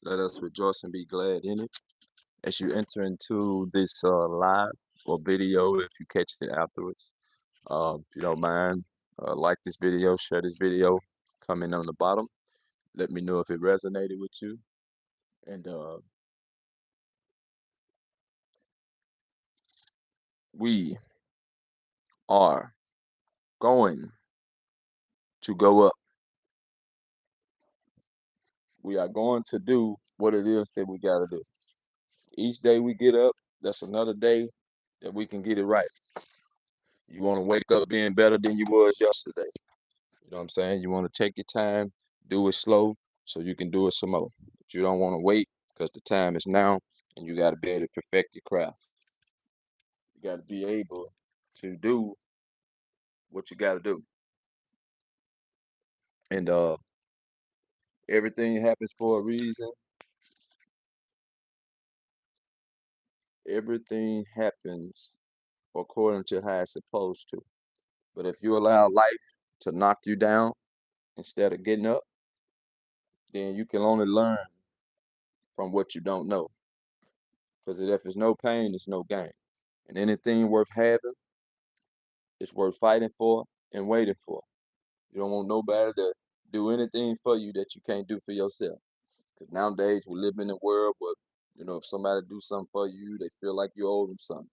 Let us rejoice and be glad in it. As you enter into this live or video, if you catch it afterwards, if you don't mind, like this video, share this video, comment on the bottom. Let me know if it resonated with you. And we are going to go up. We are going to do what it is that we got to do. Each day we get up, that's another day that we can get it right. You want to wake up being better than you was yesterday. You know what I'm saying? You want to take your time, do it slow so you can do it some more. But you don't want to wait because the time is now and you got to be able to perfect your craft. You got to be able to do what you got to do. And everything happens for a reason. Everything happens according to how it's supposed to. But if you allow life to knock you down instead of getting up, then you can only learn from what you don't know. Because if there's no pain, there's no gain. And anything worth having is worth fighting for and waiting for. You don't want nobody to do anything for you that you can't do for yourself. Because nowadays we live in a world where, if somebody do something for you, they feel like you owe them something.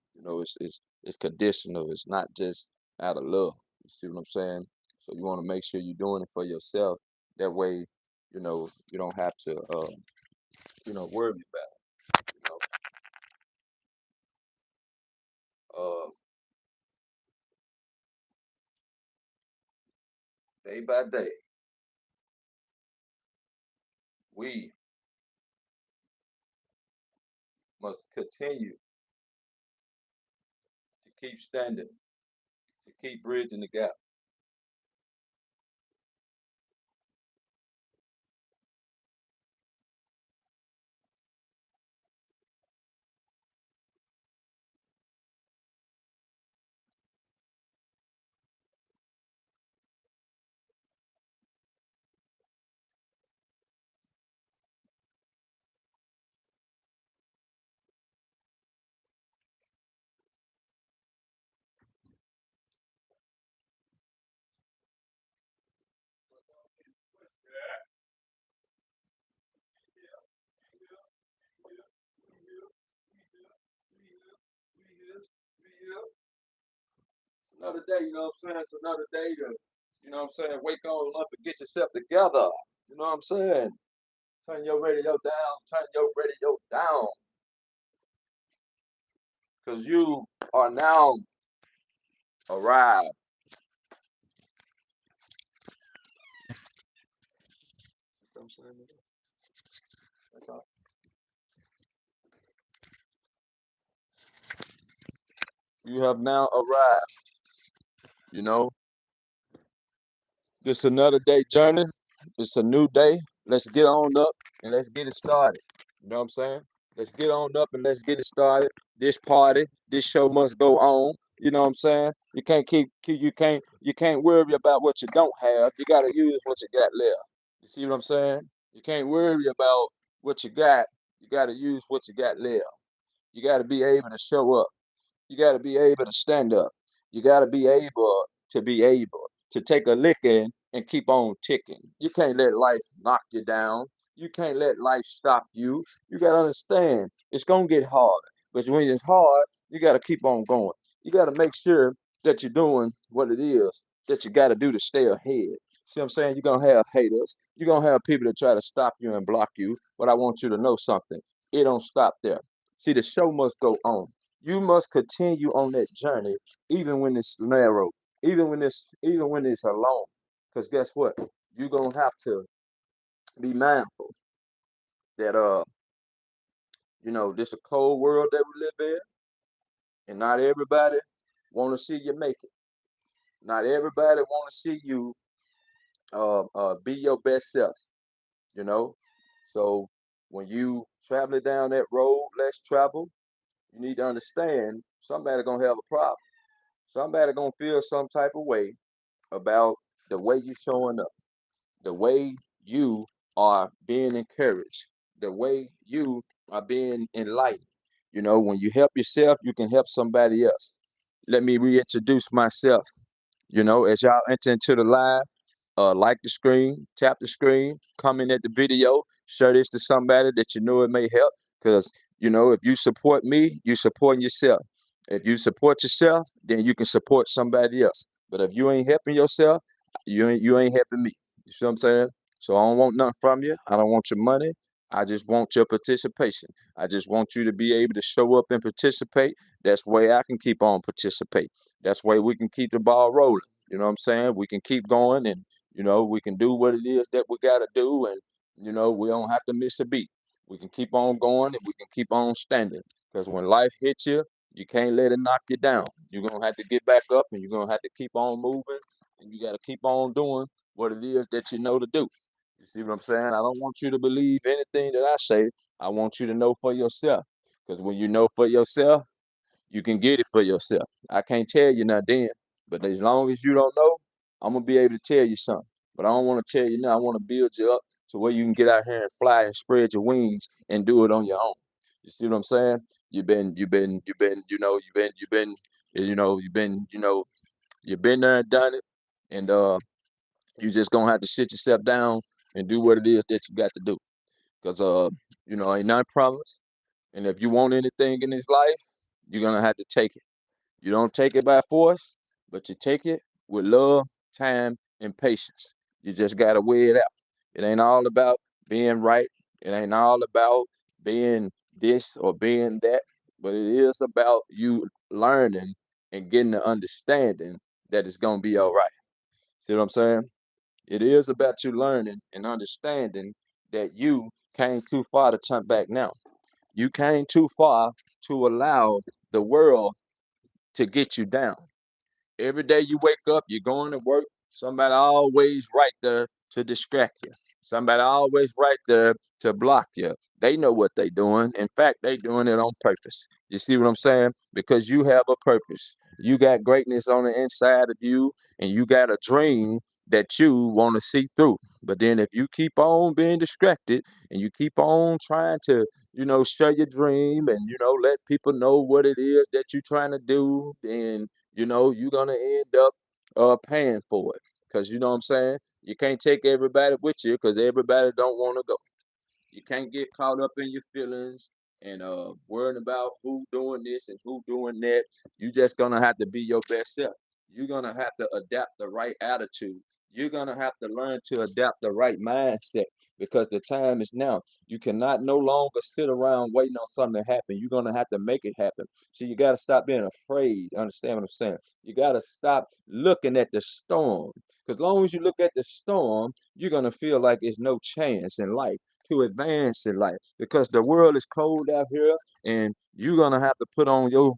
It's conditional. It's not just out of love. You see what I'm saying? So you want to make sure you're doing it for yourself. That way, you don't have to, worry about it. Day by day, we must continue to keep standing, to keep bridging the gap. Another day, you know what I'm saying? It's another day to, wake on up and get yourself together. You know what I'm saying? Turn your radio down, turn your radio down. Because you are now arrived. You know what I'm saying? That's all. You have now arrived. You know, it's another day journey. It's a new day. Let's get on up and let's get it started. You know what I'm saying? Let's get on up and let's get it started. This party, this show must go on. You know what I'm saying? You can't you can't worry about what you don't have. You gotta use what you got left. You see what I'm saying? You can't worry about what you got. You gotta use what you got left. You gotta be able to show up. You got to be able to stand up. You got to be able to take a licking and keep on ticking. You can't let life knock you down. You can't let life stop you. You got to understand it's going to get hard. But when it's hard, you got to keep on going. You got to make sure that you're doing what it is that you got to do to stay ahead. See what I'm saying? You're going to have haters. You're going to have people that try to stop you and block you. But I want you to know something. It don't stop there. See, the show must go on. You must continue on that journey, even when it's narrow, even when it's alone. Because guess what? You're gonna have to be mindful that this a cold world that we live in, and not everybody want to see you make it. Not everybody want to see you be your best self. You know, so when you traveling down that road less traveled, you need to understand somebody gonna have a problem. Somebody gonna feel some type of way about the way you showing up, the way you are being encouraged, the way you are being enlightened. When you help yourself, you can help somebody else. Let me reintroduce myself. As y'all enter into the live, like the screen, tap the screen, comment at the video, share this to somebody that you know it may help. Because if you support me, you supporting yourself. If you support yourself, then you can support somebody else. But if you ain't helping yourself, you ain't helping me. You see what I'm saying? So I don't want nothing from you. I don't want your money. I just want your participation. I just want you to be able to show up and participate. That's the way I can keep on participate. That's the way we can keep the ball rolling. You know what I'm saying? We can keep going, and we can do what it is that we got to do, and we don't have to miss a beat. We can keep on going, and we can keep on standing. Because when life hits you, you can't let it knock you down. You're gonna have to get back up, and you're gonna have to keep on moving, and you got to keep on doing what it is that you know to do. You see what I'm saying? I don't want you to believe anything that I say. I want you to know for yourself. Because when you know for yourself, you can get it for yourself. I can't tell you nothing, but as long as you don't know, I'm gonna be able to tell you something. But I don't want to tell you now. I want to build you up to where you can get out here and fly and spread your wings and do it on your own. You see what I'm saying? You've been there and done it, and you just gonna have to sit yourself down and do what it is that you got to do. Cause ain't nothing promised, and if you want anything in this life, you're gonna have to take it. You don't take it by force, but you take it with love, time, and patience. You just gotta weigh it out. It ain't all about being right. It ain't all about being this or being that, but it is about you learning and getting the understanding that it's gonna be all right. See what I'm saying? It is about you learning and understanding that you came too far to turn back now. You came too far to allow the world to get you down. Every day you wake up, you're going to work, somebody always right there to distract you. Somebody always right there to block you. They know what they doing. In fact, they doing it on purpose. You see what I'm saying? Because you have a purpose. You got greatness on the inside of you, and you got a dream that you want to see through. But then if you keep on being distracted and you keep on trying to, share your dream and, let people know what it is that you're trying to do, then you're gonna end up paying for it. Cause you know what I'm saying? You can't take everybody with you because everybody don't want to go. You can't get caught up in your feelings and worrying about who doing this and who doing that. You just gonna have to be your best self. You're gonna have to adapt the right attitude. You're gonna have to learn to adapt the right mindset because the time is now. You cannot no longer sit around waiting on something to happen. You're gonna have to make it happen. So you gotta stop being afraid. Understand what I'm saying? You gotta stop looking at the storm. Because as long as you look at the storm, you're gonna feel like there's no chance in life to advance in life because the world is cold out here and you're gonna have to put on your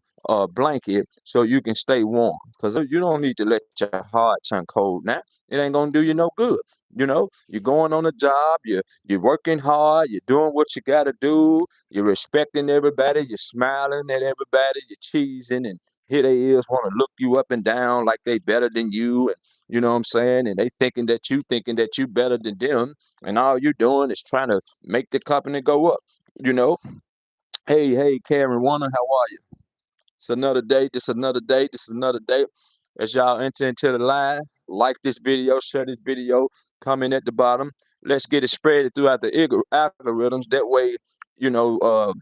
blanket so you can stay warm because you don't need to let your heart turn cold now. It ain't gonna do you no good. You're going on a job, you're working hard, you're doing what you gotta do, you're respecting everybody, you're smiling at everybody, you're cheesing, and here they is want to look you up and down like they better than you, and you know what I'm saying, and they thinking that you better than them, and all you're doing is trying to make the company go up. You know, hey, Karen Warner, how are you? It's another day. This another day. This is another day. As y'all enter into the line, like this video, share this video, comment at the bottom. Let's get it spread throughout the algorithms. That way, you know, uh,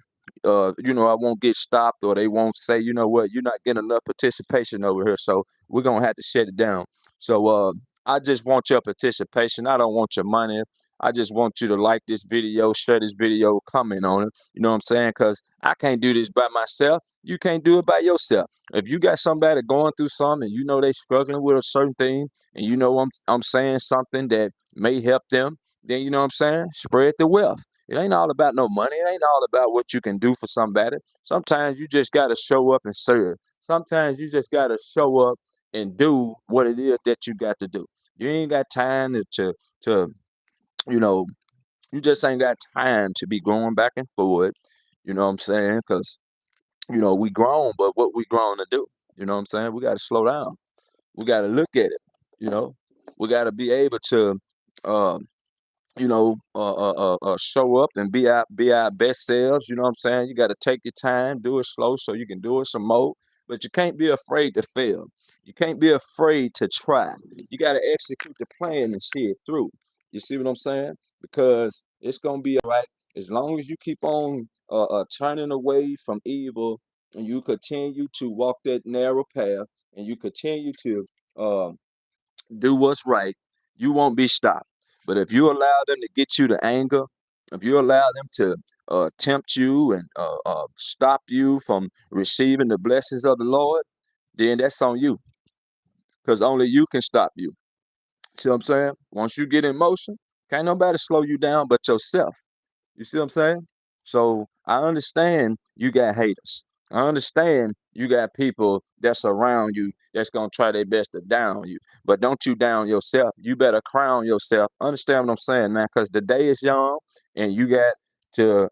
I won't get stopped or they won't say, you know what, you're not getting enough participation over here. So we're gonna have to shut it down. So I just want your participation. I don't want your money. I just want you to like this video, share this video, comment on it. You know what I'm saying? Because I can't do this by myself. You can't do it by yourself. If you got somebody going through something and you know they struggling with a certain thing, and you know I'm saying something that may help them, then you know what I'm saying? Spread the wealth. It ain't all about no money. It ain't all about what you can do for somebody. Sometimes you just gotta show up and serve. Sometimes you just gotta show up and do what it is that you got to do. You ain't got time to you know, you just ain't got time to be going back and forth. You know what I'm saying? Because we grown, but what we grown to do? You know what I'm saying? We got to slow down. We got to look at it. You know, we got to be able to um, show up and be our best selves. You know what I'm saying? You got to take your time, do it slow so you can do it some more. But you can't be afraid to fail. You can't be afraid to try. You got to execute the plan and see it through. You see what I'm saying? Because it's gonna be all right as long as you keep on turning away from evil and you continue to walk that narrow path and you continue to uh, do what's right, you won't be stopped. But if you allow them to get you to anger, if you allow them to tempt you and stop you from receiving the blessings of the Lord, then that's on you, because only you can stop you. See what I'm saying? Once you get in motion, can't nobody slow you down but yourself. You see what I'm saying? So I understand you got haters. I understand you got people that's around you that's gonna try their best to down you. But don't you down yourself. You better crown yourself. Understand what I'm saying now? Because the day is young and you got to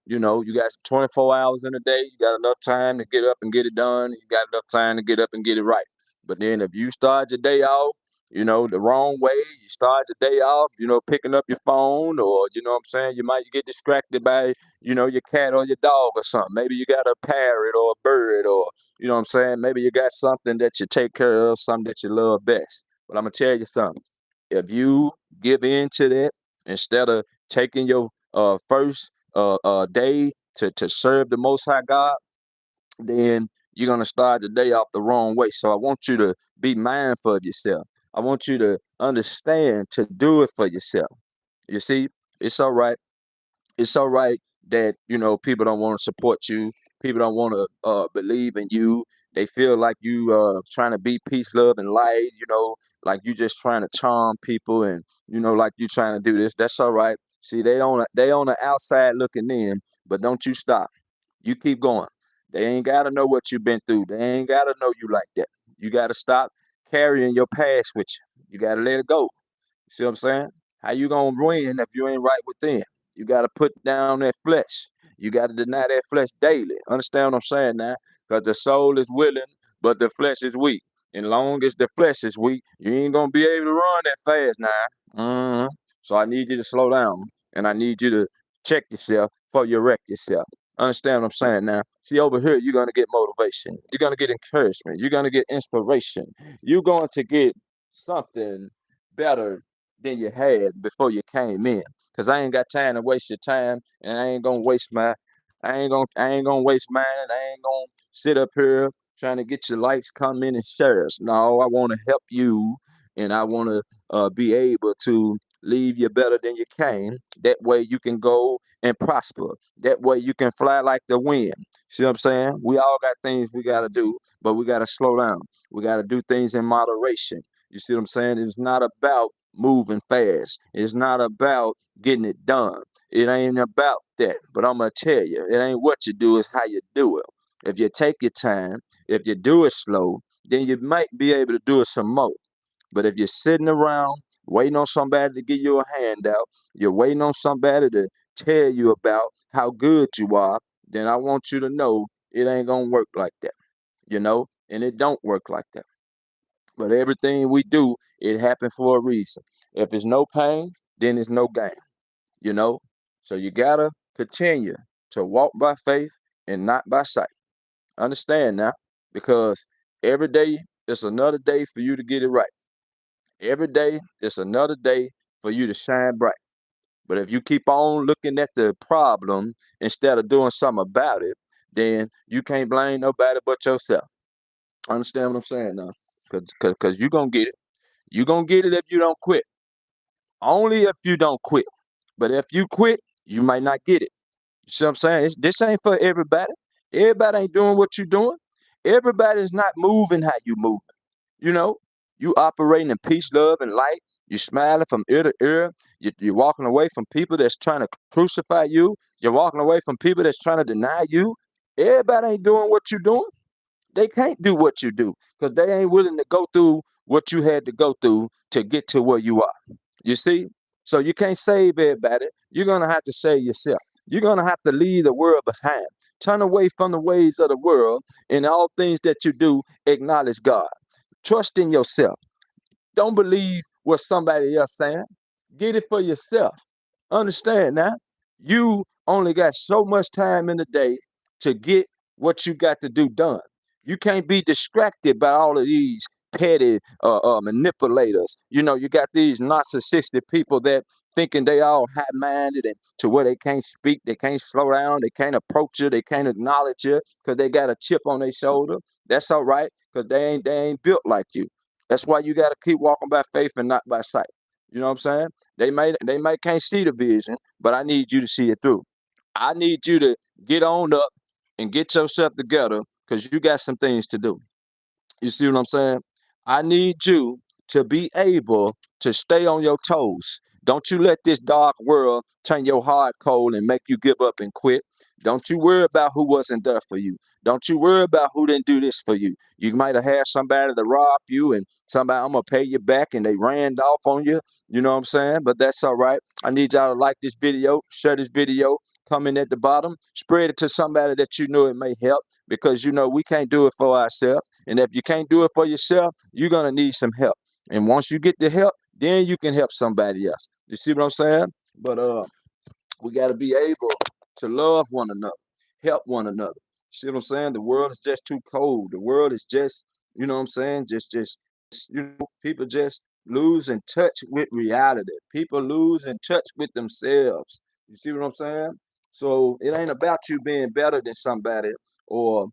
you got 24 hours in a day. You got enough time to get up and get it done. You got enough time to get up and get it right. But then if you start your day off the wrong way. You start the day off, picking up your phone, or what I'm saying, you might get distracted by, your cat or your dog or something. Maybe you got a parrot or a bird, or what I'm saying, maybe you got something that you take care of, something that you love best. But I'm gonna tell you something. If you give in to that instead of taking your first day to serve the Most High God, then you're gonna start the day off the wrong way. So I want you to be mindful of yourself. I want you to understand to do it for yourself. You see, it's all right. It's all right that people don't want to support you. People don't want to believe in you. They feel like you trying to be peace, love, and light. Like you just trying to charm people, and like you trying to do this. That's all right. See, they on the outside looking in, but don't you stop. You keep going. They ain't gotta know what you've been through. They ain't gotta know you like that. You gotta stop carrying your past with you. You gotta let it go. You see what I'm saying? How you gonna win if you ain't right within? You gotta put down that flesh. You gotta deny that flesh daily. Understand what I'm saying now? Because the soul is willing, but the flesh is weak. And long as the flesh is weak, you ain't gonna be able to run that fast now. So I need you to slow down, and I need you to check yourself before you wreck yourself. Understand what I'm saying now? See, over here, you're gonna get motivation. You're gonna get encouragement. You're gonna get inspiration. You're going to get something better than you had before you came in. Cause I ain't got time to waste your time, and I ain't gonna waste my, I ain't gonna waste mine. I ain't gonna sit up here trying to get your likes, comment, and shares. No, I want to help you, and I want to be able to leave you better than you came. That way you can go and prosper. That way you can fly like the wind. See what I'm saying? We all got things we got to do, but we got to slow down. We got to do things in moderation. You see what I'm saying? It's not about moving fast. It's not about getting it done. It ain't about that. But I'm going to tell you, it ain't what you do, it's how you do it. If you take your time, if you do it slow, then you might be able to do it some more. But if you're sitting around waiting on somebody to give you a handout, you're waiting on somebody to tell you about how good you are, then I want you to know it ain't gonna work like that, and it don't work like that. But everything we do, it happened for a reason. If it's no pain, then it's no gain, you know? So you gotta continue to walk by faith and not by sight. Understand now, because every day is another day for you to get it right. Every day is another day for you to shine bright. But if you keep on looking at the problem instead of doing something about it, then you can't blame nobody but yourself. Understand what I'm saying now? Cause you're gonna get it. You're gonna get it if you don't quit. Only if you don't quit. But if you quit, you might not get it. You see what I'm saying? This ain't for everybody. Everybody ain't doing what you're doing. Everybody's not moving how you moving. You know, you operating in peace, love, and light. You smiling from ear to ear. You're walking away from people that's trying to crucify you. You're walking away from people that's trying to deny you. Everybody ain't doing what you're doing. They can't do what you do because they ain't willing to go through what you had to go through to get to where you are. You see? So you can't save everybody. You're going to have to save yourself. You're going to have to leave the world behind. Turn away from the ways of the world. In all things that you do, acknowledge God. Trust in yourself. Don't believe what somebody else saying. Get it for yourself. Understand now, you only got so much time in the day to get what you got to do done. You can't be distracted by all of these petty manipulators. You know, you got these narcissistic people that thinking they all high-minded and to where they can't speak, they can't slow down, they can't approach you, they can't acknowledge you because they got a chip on their shoulder. That's all right because they ain't built like you. That's why you got to keep walking by faith and not by sight. You know what I'm saying? They might can't see the vision, but I need you to see it through. I need you to get on up and get yourself together because you got some things to do. You see what I'm saying? I need you to be able to stay on your toes. Don't you let this dark world turn your heart cold and make you give up and quit. Don't you worry about who wasn't there for you. Don't you worry about who didn't do this for you. You might have had somebody to rob you and somebody, I'm gonna pay you back, and they ran off on you. You know what I'm saying? But that's all right. I need y'all to like this video, share this video, comment at the bottom, spread it to somebody that you know it may help because you know we can't do it for ourselves. And if you can't do it for yourself, you're gonna need some help. And once you get the help, then you can help somebody else. You see what I'm saying? But we gotta be able to love one another, help one another. See what I'm saying? The world is just too cold. The world is just, you know what I'm saying? Just people just lose in touch with reality. People lose in touch with themselves. You see what I'm saying? So it ain't about you being better than somebody or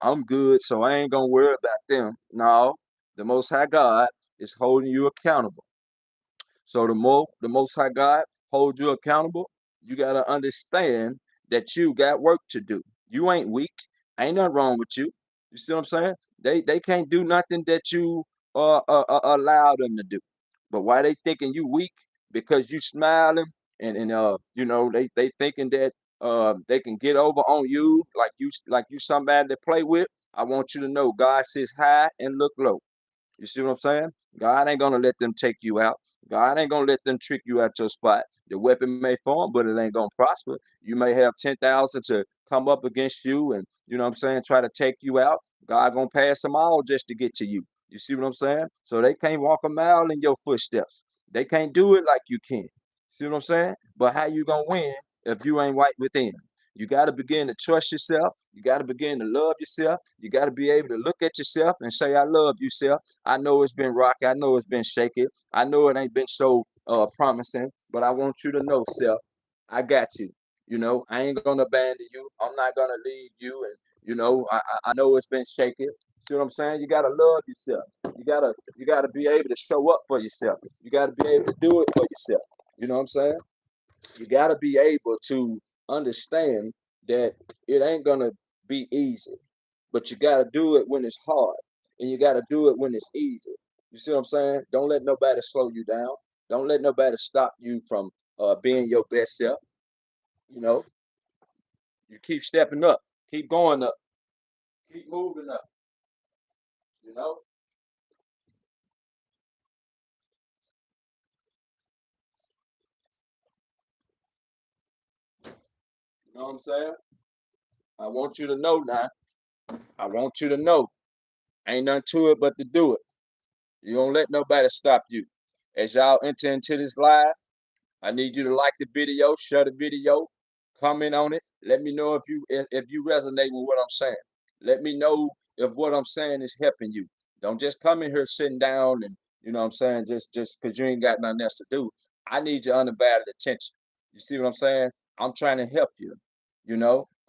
I'm good, so I ain't gonna worry about them. No, the Most High God is holding you accountable. So the Most High God hold you accountable. You gotta understand that you got work to do. You ain't weak. Ain't nothing wrong with you. You see what I'm saying? They can't do nothing that you allow them to do. But why they thinking you weak? Because you smiling and they thinking that they can get over on you like you somebody to play with. I want you to know God sits high and look low. You see what I'm saying? God ain't gonna let them take you out. God ain't gonna let them trick you out your spot. The weapon may form, but it ain't gonna prosper. You may have 10,000 to come up against you, and you know what I'm saying, try to take you out. God gonna pass them all just to get to you. You see what I'm saying? So they can't walk a mile in your footsteps. They can't do it like you can. See what I'm saying? But how you gonna win if you ain't right within? You got to begin to trust yourself. You got to begin to love yourself. You got to be able to look at yourself and say, I love you, self. I know it's been rocky. I know it's been shaky. I know it ain't been so promising, but I want you to know, self, I got you. I ain't gonna abandon you. I'm not gonna leave you. And I know it's been shaky. See what I'm saying? You gotta love yourself. You gotta be able to show up for yourself. You gotta be able to do it for yourself. You know what I'm saying? You gotta be able to understand that it ain't gonna be easy, but you gotta do it when it's hard, and you gotta do it when it's easy. You see what I'm saying? Don't let nobody slow you down. Don't let nobody stop you from being your best self. You know, you keep stepping up, keep going up, keep moving up. You know, you know what I'm saying? I want you to know now. I want you to know. Ain't nothing to it but to do it. You don't let nobody stop you. As y'all enter into this live, I need you to like the video, share the video, comment on it. Let me know if you resonate with what I'm saying. Let me know if what I'm saying is helping you. Don't just come in here sitting down and you know what I'm saying just because you ain't got nothing else to do. I need your undivided attention. You see what I'm saying? I'm trying to help you.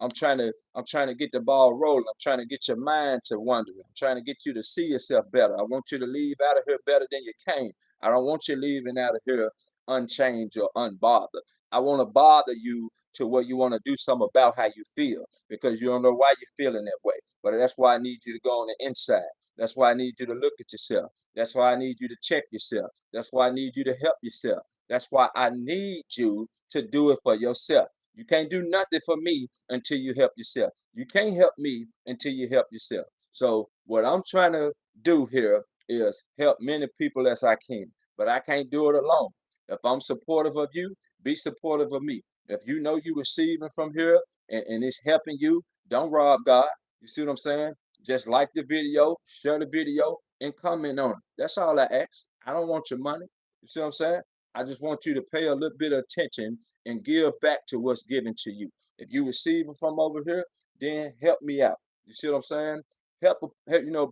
I'm trying to get the ball rolling. I'm trying to get your mind to wonder. I'm trying to get you to see yourself better. I want you to leave out of here better than you came. I don't want you leaving out of here unchanged or unbothered. I want to bother you to where you want to do something about how you feel because you don't know why you're feeling that way. But that's why I need you to go on the inside. That's why I need you to look at yourself. That's why I need you to check yourself. That's why I need you to help yourself. That's why I need you to do it for yourself. You can't do nothing for me until you help yourself. You can't help me until you help yourself. So what I'm trying to do here is help many people as I can, but I can't do it alone. If I'm supportive of you, be supportive of me. If you know you receiving from here and it's helping you, don't rob God. You see what I'm saying? Just like the video, share the video, and comment on it. That's all I ask. I don't want your money. You see what I'm saying? I just want you to pay a little bit of attention and give back to what's given to you. If you receive it from over here, then help me out. You see what I'm saying? Help,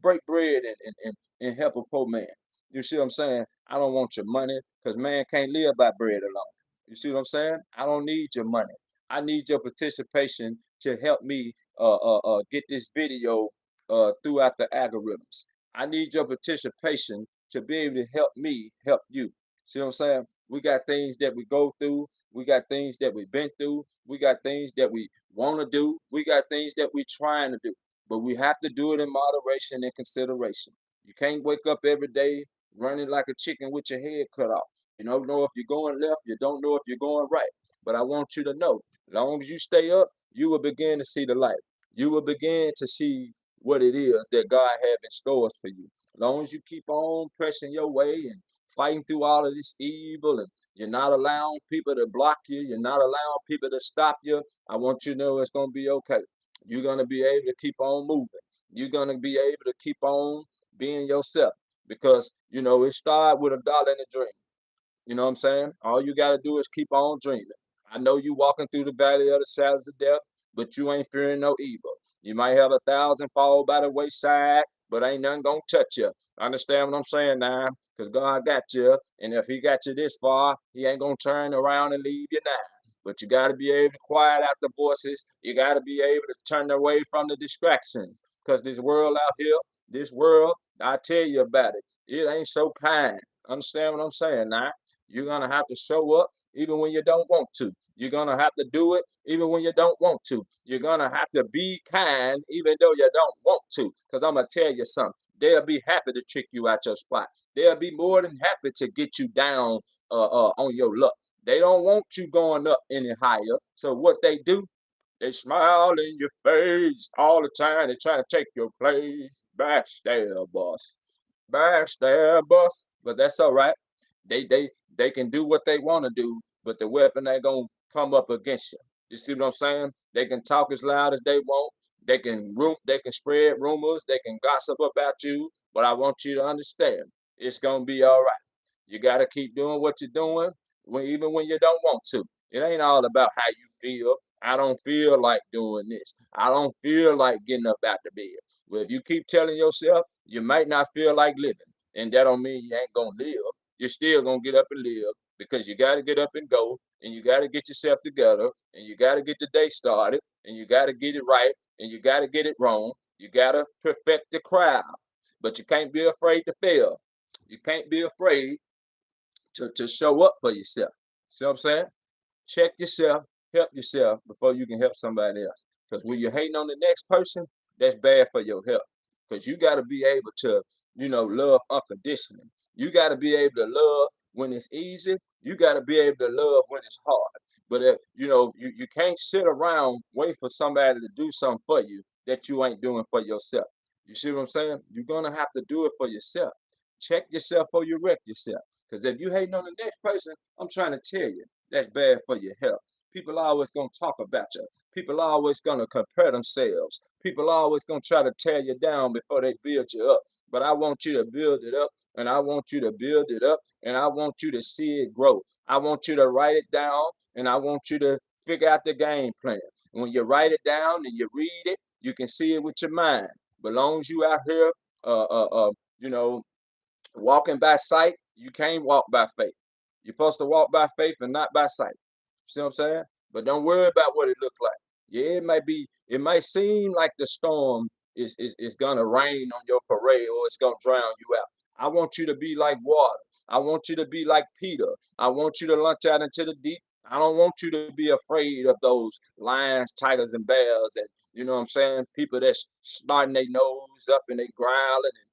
break bread and help a poor man. You see what I'm saying? I don't want your money because man can't live by bread alone. You see what I'm saying? I don't need your money. I need your participation to help me get this video throughout the algorithms. I need your participation to be able to help me help you. See what I'm saying? We got things that we go through. We got things that we've been through. We got things that we want to do. We got things that we're trying to do. But we have to do it in moderation and consideration. You can't wake up every day running like a chicken with your head cut off. You don't know if you're going left. You don't know if you're going right. But I want you to know, as long as you stay up, you will begin to see the light. You will begin to see what it is that God has in stores for you. As long as you keep on pressing your way and fighting through all of this evil and you're not allowing people to block you, you're not allowing people to stop you, I want you to know it's going to be okay. You're going to be able to keep on moving. You're going to be able to keep on being yourself because, it started with a dollar and a dream. You know what I'm saying? All you got to do is keep on dreaming. I know you walking through the valley of the shadows of death, but you ain't fearing no evil. You might have 1,000 fall by the wayside, but ain't nothing gonna touch you. Understand what I'm saying now? Because God got you, and if He got you this far, He ain't gonna turn around and leave you now. But you got to be able to quiet out the voices. You got to be able to turn away from the distractions. Because this world out here, this world, I tell you about it, it ain't so kind. Understand what I'm saying now? You're going to have to show up even when you don't want to. You're going to have to do it even when you don't want to. You're going to have to be kind even though you don't want to. Because I'm going to tell you something. They'll be happy to trick you out your spot. They'll be more than happy to get you down on your luck. They don't want you going up any higher. So what they do, they smile in your face all the time. They try to take your place. Backstab, boss. Backstab, boss. But that's all right. They can do what they want to do, but the weapon ain't gonna come up against you. You see what I'm saying? They can talk as loud as they want. They can spread rumors, they can gossip about you, but I want you to understand it's gonna be all right. You gotta keep doing what you're doing even when you don't want to. It ain't all about how you feel. I don't feel like doing this. I don't feel like getting up out the bed. Well, if you keep telling yourself you might not feel like living, and that don't mean you ain't gonna live. You're still gonna get up and live because you gotta get up and go, and you gotta get yourself together, and you gotta get the day started, and you gotta get it right, and you gotta get it wrong. You gotta perfect the crowd, but you can't be afraid to fail. You can't be afraid to show up for yourself. See what I'm saying? Check yourself, help yourself before you can help somebody else. Because when you're hating on the next person, that's bad for your health. Because you got to be able to, love unconditionally. You got to be able to love when it's easy. You got to be able to love when it's hard. But if, you can't sit around wait for somebody to do something for you that you ain't doing for yourself. You see what I'm saying? You're gonna have to do it for yourself. Check yourself before you wreck yourself. Because if you hating on the next person, I'm trying to tell you, that's bad for your health. People are always going to talk about you. People are always going to compare themselves. People are always going to try to tear you down before they build you up. But I want you to build it up, and I want you to build it up, and I want you to see it grow. I want you to write it down, and I want you to figure out the game plan. And when you write it down and you read it, you can see it with your mind. But long as you out here, uh, uh, uh, you know, walking by sight, you can't walk by faith. You're supposed to walk by faith and not by sight. See what I'm saying? But don't worry about what it looks like. Yeah, it might seem like the storm is gonna rain on your parade or it's gonna drown you out. I want you to be like water. I want you to be like Peter. I want you to launch out into the deep. I don't want you to be afraid of those lions, tigers, and bears, and you know what I'm saying? People that's starting their nose up and they growling and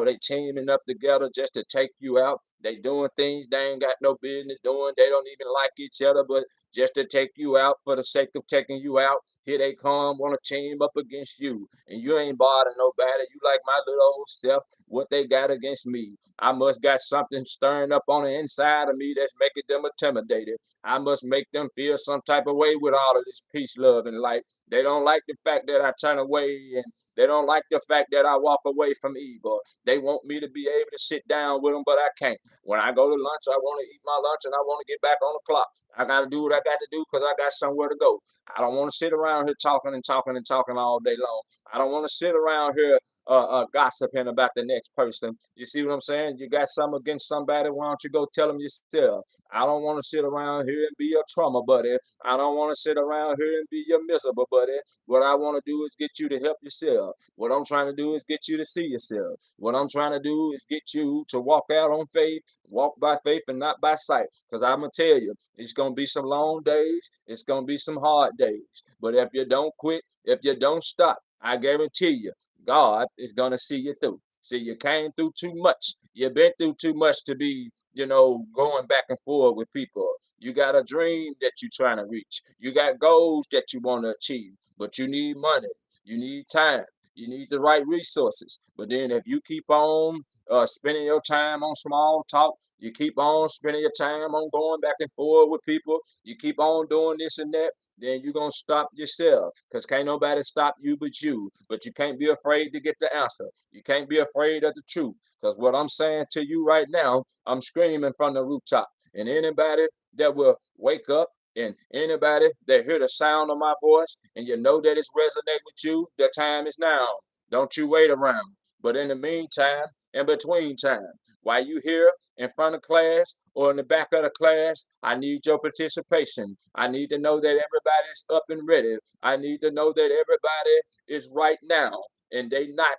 they teaming up together just to take you out. They doing things they ain't got no business doing. They don't even like each other, but just to take you out for the sake of taking you out. Here they come, want to team up against you. And you ain't bothering nobody. You like my little old self, what they got against me. I must got something stirring up on the inside of me that's making them intimidated. I must make them feel some type of way with all of this peace, love, and light. They don't like the fact that I turn away They don't like the fact that I walk away from evil. They want me to be able to sit down with them, but I can't. When I go to lunch, I want to eat my lunch and I want to get back on the clock. I got to do what I got to do because I got somewhere to go. I don't want to sit around here talking and talking and talking all day long. I don't want to sit around here gossiping about the next person. You see what I'm saying? You got something against somebody, why don't you go tell them yourself? I don't want to sit around here and be your trauma buddy. I don't want to sit around here and be your miserable buddy. What I want to do is get you to help yourself. What I'm trying to do is get you to see yourself. What I'm trying to do is get you to walk out on faith, walk by faith and not by sight. Because I'm going to tell you, it's going to be some long days. It's going to be some hard days. But if you don't quit, if you don't stop, I guarantee you, God is going to see you through. See, you came through too much. You've been through too much to be, going back and forth with people. You got a dream that you're trying to reach. You got goals that you want to achieve, but you need money. You need time. You need the right resources. But then if you keep on spending your time on small talk, you keep on spending your time on going back and forth with people, you keep on doing this and that, then you're going to stop yourself because can't nobody stop you but you. But you can't be afraid to get the answer. You can't be afraid of the truth because what I'm saying to you right now, I'm screaming from the rooftop. And anybody that will wake up and anybody that hear the sound of my voice and you know that it's resonate with you, the time is now. Don't you wait around. But in the meantime, in between time, while you here in front of class or in the back of the class, I need your participation. I need to know that everybody's up and ready. I need to know that everybody is right now and they not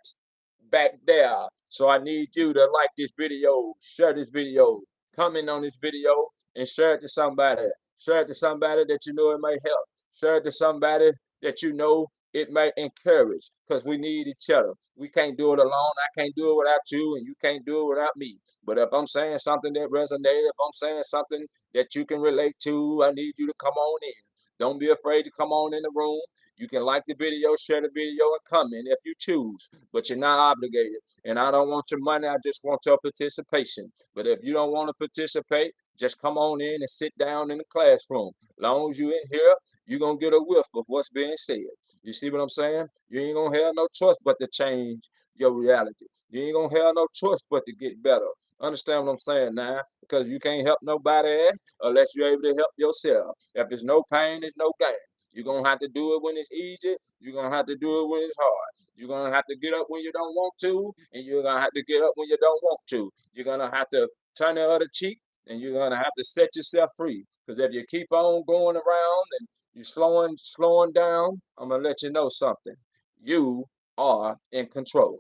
back there. So I need you to like this video, share this video, comment on this video, and share it to somebody. Share it to somebody that you know it may help. Share it to somebody that you know it may encourage because we need each other. We can't do it alone. I can't do it without you, and you can't do it without me. But if I'm saying something that resonates, if I'm saying something that you can relate to, I need you to come on in. Don't be afraid to come on in the room. You can like the video, share the video, and comment if you choose, but you're not obligated. And I don't want your money, I just want your participation. But if you don't want to participate, just come on in and sit down in the classroom. As long as you're in here, you're going to get a whiff of what's being said. You see what I'm saying? You ain't going to have no choice but to change your reality. You ain't going to have no choice but to get better. Understand what I'm saying now? Because you can't help nobody unless you're able to help yourself. If there's no pain, there's no gain. You're going to have to do it when it's easy. You're going to have to do it when it's hard. You're going to have to get up when you don't want to, and you're going to have to get up when you don't want to. You're going to have to turn the other cheek, and you're going to have to set yourself free. Because if you keep on going around and you're slowing down, I'm going to let you know something. You are in control.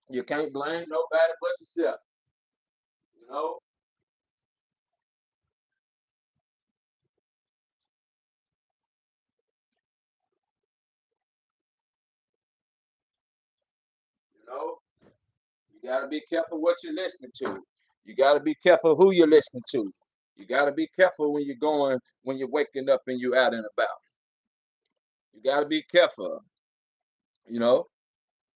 You can't blame nobody but yourself. You know, you know. You got to be careful what you're listening to. You got to be careful who you're listening to. You got to be careful when you're waking up and you're out and about. You got to be careful, you know.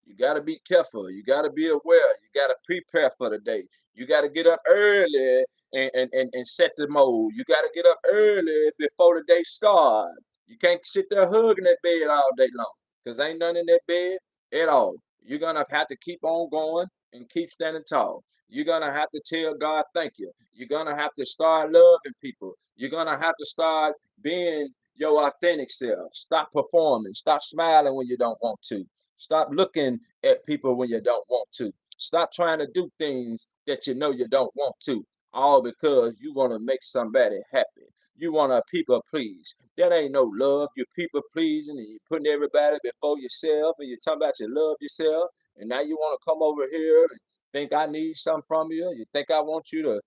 You got to be careful. You got to be aware. You got to prepare for the day. You got to get up early and set the mode. You got to get up early before the day starts. You can't sit there hugging that bed all day long because ain't nothing in that bed at all. You're going to have to keep on going and keep standing tall. You're going to have to tell God thank you. You're going to have to start loving people. You're going to have to start being your authentic self. Stop performing. Stop smiling when you don't want to. Stop looking at people when you don't want to. Stop trying to do things that you know you don't want to, all because you want to make somebody happy. You want to people please. That ain't no love. You're people pleasing and you're putting everybody before yourself and you're talking about you love yourself. And now you want to come over here and think I need something from you. You think I want you to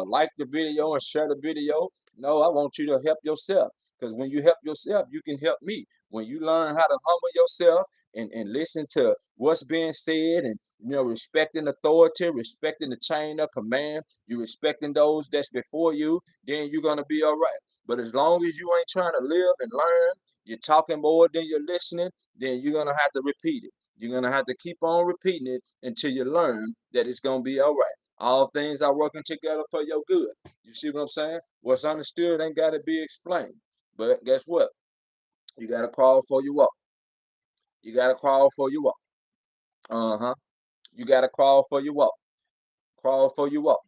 like the video and share the video. No, I want you to help yourself. Because when you help yourself, you can help me. When you learn how to humble yourself, and listen to what's being said and respecting authority, respecting the chain of command, you respecting those that's before you, then you're gonna be all right. But as long as you ain't trying to live and learn, you're talking more than you're listening, then you're gonna have to repeat it. You're gonna have to keep on repeating it until you learn that it's gonna be all right. All things are working together for your good. You see what I'm saying? What's understood ain't gotta be explained. But guess what? You gotta crawl before you walk. You gotta crawl for your walk. Uh-huh. You gotta crawl for your walk. Crawl for your walk.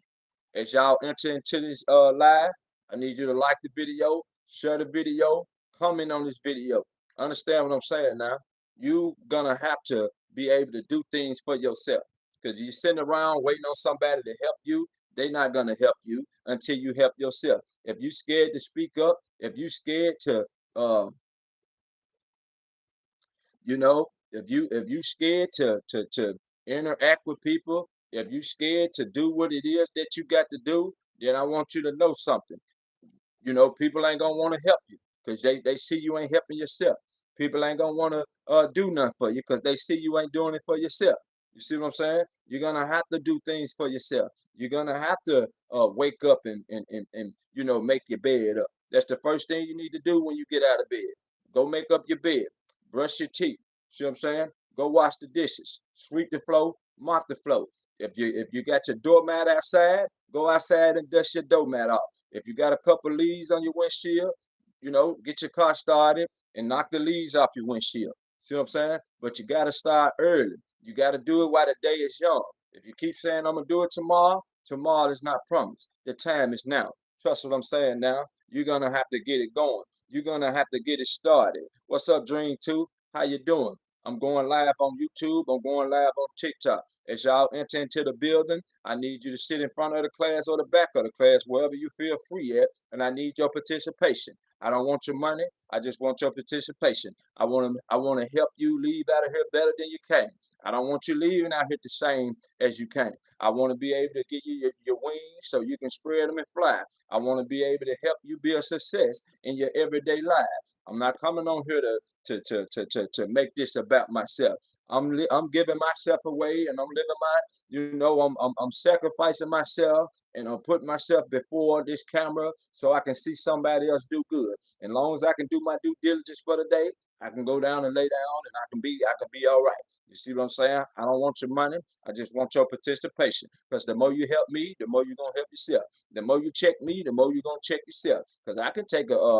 As y'all enter into this live, I need you to like the video, share the video, comment on this video. Understand what I'm saying now? You gonna have to be able to do things for yourself. Because you sitting around waiting on somebody to help you, they're not gonna help you until you help yourself. If you scared to speak up, if you scared to uh, if you scared to interact with people, if you scared to do what it is that you got to do, then I want you to know something. People ain't gonna want to help you because they see you ain't helping yourself. People ain't gonna want to do nothing for you because they see you ain't doing it for yourself. You see what I'm saying? You're gonna have to do things for yourself. You're gonna have to wake up and make your bed up. That's the first thing you need to do when you get out of bed. Go make up your bed, brush your teeth. See what I'm saying? Go wash the dishes, sweep the floor, mop the floor. If you got your doormat outside, go outside and dust your doormat off. If you got a couple leaves on your windshield, get your car started and knock the leaves off your windshield. See what I'm saying? But you got to start early. You got to do it while the day is young. If you keep saying, I'm going to do it tomorrow, tomorrow is not promised. The time is now. Trust what I'm saying now. You're going to have to get it going. You're going to have to get it started. What's up, Dream 2? How you doing? I'm going live on YouTube. I'm going live on TikTok. As y'all enter into the building, I need you to sit in front of the class or the back of the class, wherever you feel free at, and I need your participation. I don't want your money. I just want your participation. I want to help you leave out of here better than you came. I don't want you leaving out here the same as you came. I want to be able to give you your wings so you can spread them and fly. I want to be able to help you be a success in your everyday life. I'm not coming on here to make this about myself. I'm giving myself away, and I'm living I'm sacrificing myself, and I'm putting myself before this camera so I can see somebody else do good. And long as I can do my due diligence for the day, I can go down and lay down, and I can be all right. You see what I'm saying? I don't want your money. I just want your participation. Because the more you help me, the more you're gonna help yourself. The more you check me, the more you're gonna check yourself. Because I can take a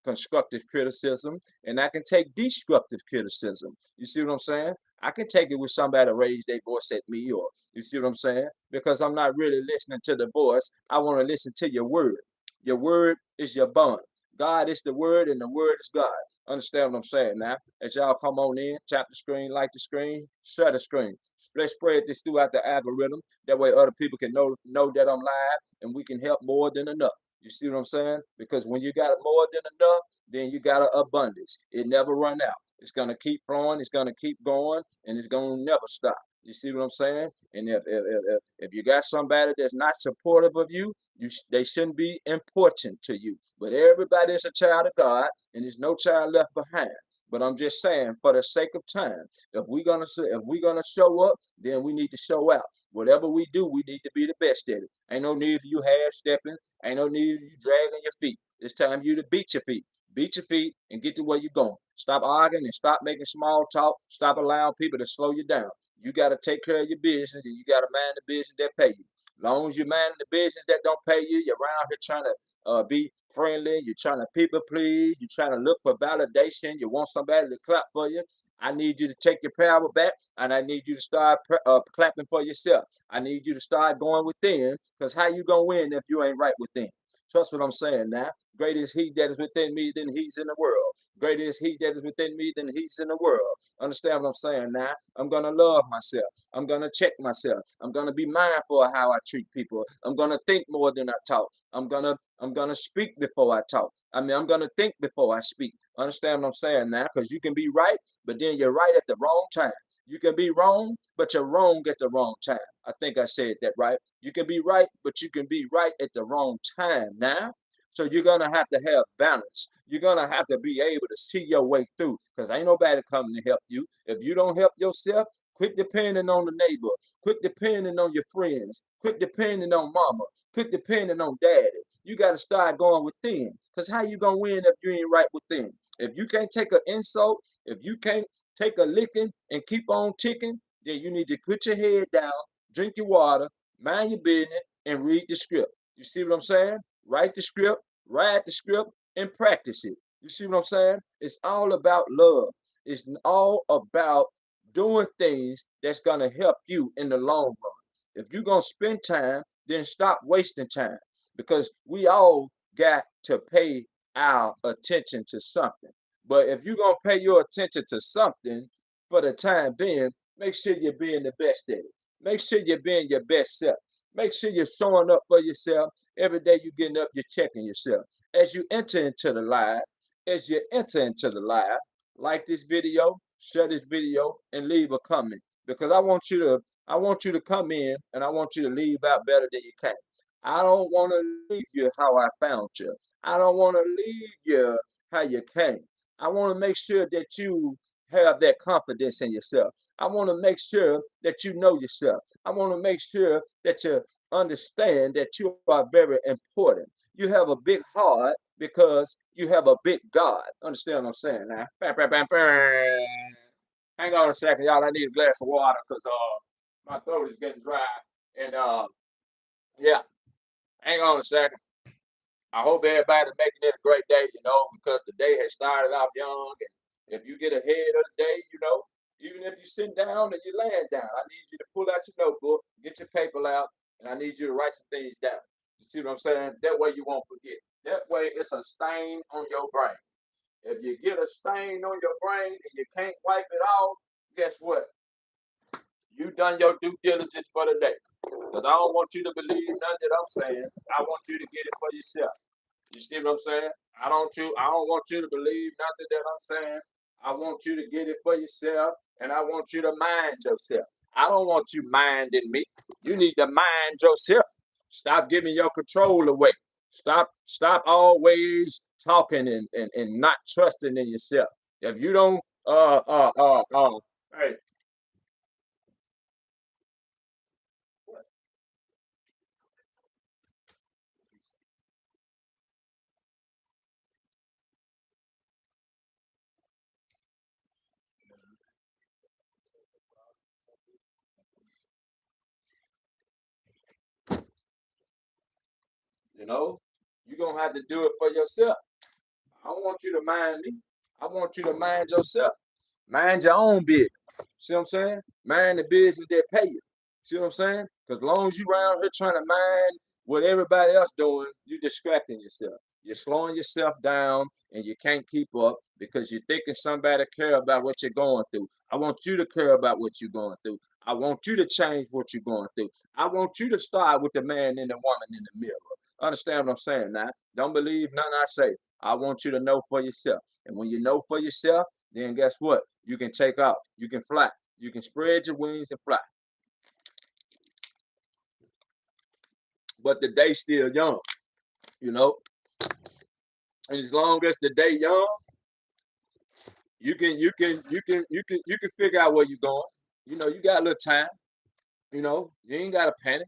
constructive criticism, and I can take destructive criticism. You see what I'm saying? I can take it with somebody raise their voice at me, or you see what I'm saying? Because I'm not really listening to the voice. I want to listen to your word. Your word is your bond. God is the word, and the word is God. Understand what I'm saying now? As y'all come on in, tap the screen, like the screen, share the screen. Let's spread this throughout the algorithm. That way other people can know that I'm live, and we can help more than enough. You see what I'm saying? Because when you got more than enough, then you got an abundance. It never run out. It's gonna keep flowing. It's gonna keep going, and it's gonna never stop. You see what I'm saying? And if you got somebody that's not supportive of you, they shouldn't be important to you. But everybody is a child of God, and there's no child left behind. But I'm just saying, for the sake of time, if we're gonna show up, then we need to show out. Whatever we do, we need to be the best at it. Ain't no need for you half stepping. Ain't no need for you dragging your feet. It's time for you to beat your feet. Beat your feet and get to where you're going. Stop arguing and stop making small talk. Stop allowing people to slow you down. You got to take care of your business, and you got to mind the business that pay you. As long as you mind the business that don't pay you, you're around here trying to be friendly. You're trying to people please. You're trying to look for validation. You want somebody to clap for you. I need you to take your power back, and I need you to start clapping for yourself. I need you to start going within, because how you gonna win if you ain't right within? Trust what I'm saying now. Greater is he that is within me than he's in the world. Greater is he that is within me than he's in the world. Understand what I'm saying now? I'm going to love myself. I'm going to check myself. I'm going to be mindful of how I treat people. I'm going to think more than I talk. I'm gonna speak before I talk. I mean, I'm going to think before I speak. Understand what I'm saying now? Because you can be right, but then you're right at the wrong time. You can be wrong, but you're wrong at the wrong time. I think I said that right. You can be right, but you can be right at the wrong time now. So you're gonna have to have balance. You're gonna have to be able to see your way through, because ain't nobody coming to help you. If you don't help yourself, quit depending on the neighbor, quit depending on your friends, quit depending on mama, quit depending on daddy. You got to start going within, because how you gonna win if you ain't right within? If you can't take an insult, if you can't take a licking and keep on ticking, then you need to put your head down, drink your water, mind your business, and read the script. You see what I'm saying? Write the script, and practice it. You see what I'm saying? It's all about love. It's all about doing things that's gonna help you in the long run. If you're gonna spend time, then stop wasting time because we all got to pay our attention to something. But if you're gonna pay your attention to something for the time being, make sure you're being the best at it. Make sure you're being your best self. Make sure you're showing up for yourself. Every day you're getting up, you're checking yourself. As you enter into the live, as you enter into the live, like this video, share this video, and leave a comment. Because I want you to come in and I want you to leave out better than you came. I don't want to leave you how I found you. I don't want to leave you how you came. I want to make sure that you have that confidence in yourself. I want to make sure that you know yourself. I want to make sure that you understand that you are very important. You have a big heart because you have a big God. Understand what I'm saying now? Bam, bam, bam, bam. Hang on a second, y'all. I need a glass of water because my throat is getting dry. And yeah, hang on a second. I hope everybody's making it a great day, because the day has started off young. And if you get ahead of the day, even if you sit down and you're laying down, I need you to pull out your notebook, get your paper out, and I need you to write some things down. You see what I'm saying? That way you won't forget. That way it's a stain on your brain. If you get a stain on your brain and you can't wipe it off, guess what? You done your due diligence for the day. Because I don't want you to believe nothing that I'm saying. I want you to get it for yourself. You see what I'm saying? I don't want you to believe nothing that I'm saying. I want you to get it for yourself, and I want you to mind yourself. I don't want you minding me. You need to mind yourself. Stop giving your control away. Stop always talking and not trusting in yourself. If you don't hey, you know, you're gonna have to do it for yourself. I don't want you to mind me. I want you to mind yourself. Mind your own business. See what I'm saying? Mind the business that pay you. See what I'm saying? Because as long as you around here trying to mind what everybody else doing, you're distracting yourself. You're slowing yourself down and you can't keep up because you're thinking somebody care about what you're going through. I want you to care about what you're going through. I want you to change what you're going through. I want you to start with the man and the woman in the mirror. Understand what I'm saying now? Don't believe nothing I say. I want you to know for yourself. And when you know for yourself, then guess what? You can take off. You can fly. You can spread your wings and fly. But the day's still young, you know. And as long as the day young, you can figure out where you're going. You got a little time. You ain't gotta panic.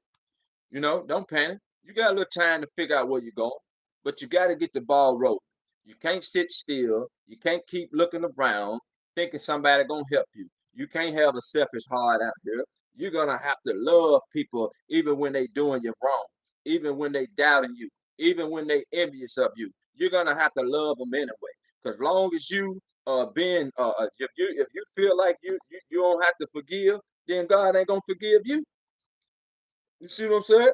Don't panic. You got a little time to figure out where you're going, but you got to get the ball rolling. You can't sit still. You can't keep looking around thinking somebody gonna help you. You can't have a selfish heart out here. You're gonna have to love people even when they doing you wrong, even when they doubting you, even when they envious of you. You're gonna have to love them anyway. Cause long as you being if you feel like you don't have to forgive, then God ain't gonna forgive you. You see what I'm saying?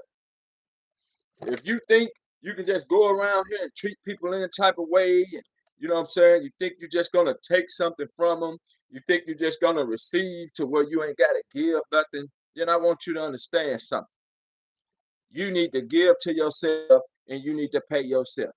If you think you can just go around here and treat people any type of way, and you know what I'm saying, you think you're just gonna take something from them, you think you're just gonna receive to where you ain't gotta give nothing, then I want you to understand something. You need to give to yourself and you need to pay yourself.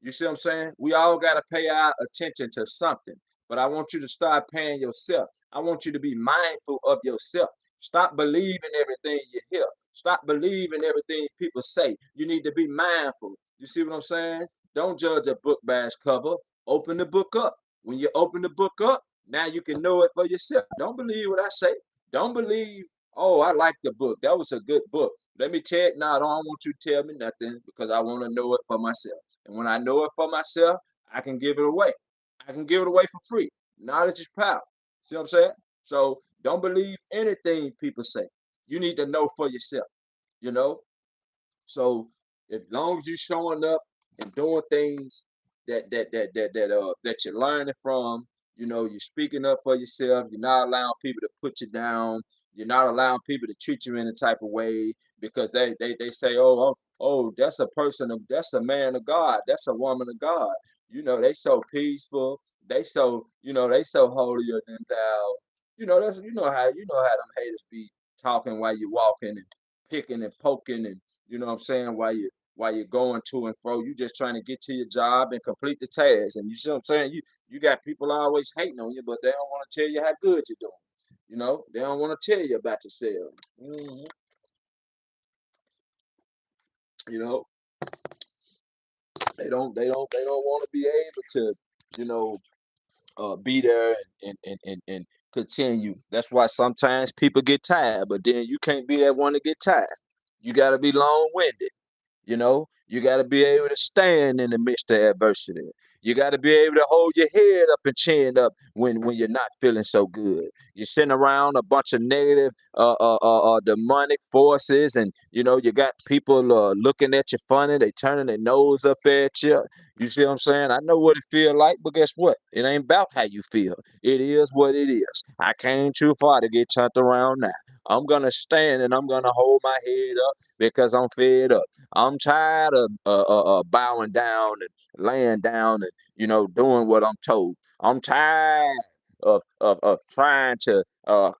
You see what I'm saying? We all got to pay our attention to something, but I want you to start paying yourself. I want you to be mindful of yourself. Stop believing everything you hear. Stop believing everything people say. You need to be mindful. You see what I'm saying? Don't judge a book by its cover. Open the book up. When you open the book up, now you can know it for yourself. Don't believe what I say. Don't believe, oh, I like the book. That was a good book. Let me tell you, no, I don't want you to tell me nothing because I want to know it for myself. And when I know it for myself, I can give it away. I can give it away for free. Knowledge is power. See what I'm saying? So don't believe anything people say. You need to know for yourself, you know? So as long as you're showing up and doing things that you're learning from, You're speaking up for yourself. You're not allowing people to put you down. You're not allowing people to treat you in a type of way because they say, oh, that's a person of that's a man of God. That's a woman of God. They so peaceful. They so holier than thou. That's you know how them haters be talking while you're walking and picking and poking and you know what I'm saying while you're going to and fro. You just trying to get to your job and complete the task. And you see what I'm saying? You got people always hating on you, but they don't want to tell you how good you're doing. They don't want to tell you about yourself. You know, they don't want to be able to, you know, be there and continue. That's why sometimes people get tired, but then you can't be that one to get tired. You got to be long winded. You got to be able to stand in the midst of adversity. You got to be able to hold your head up and chin up when you're not feeling so good. You're sitting around a bunch of negative, demonic forces, and you got people looking at you funny. They turning their nose up at you. You see what I'm saying? I know what it feel like, but guess what? It ain't about how you feel. It is what it is. I came too far to get turned around now. I'm gonna stand and I'm gonna hold my head up because I'm fed up. I'm tired of bowing down and laying down and doing what I'm told. I'm tired of trying to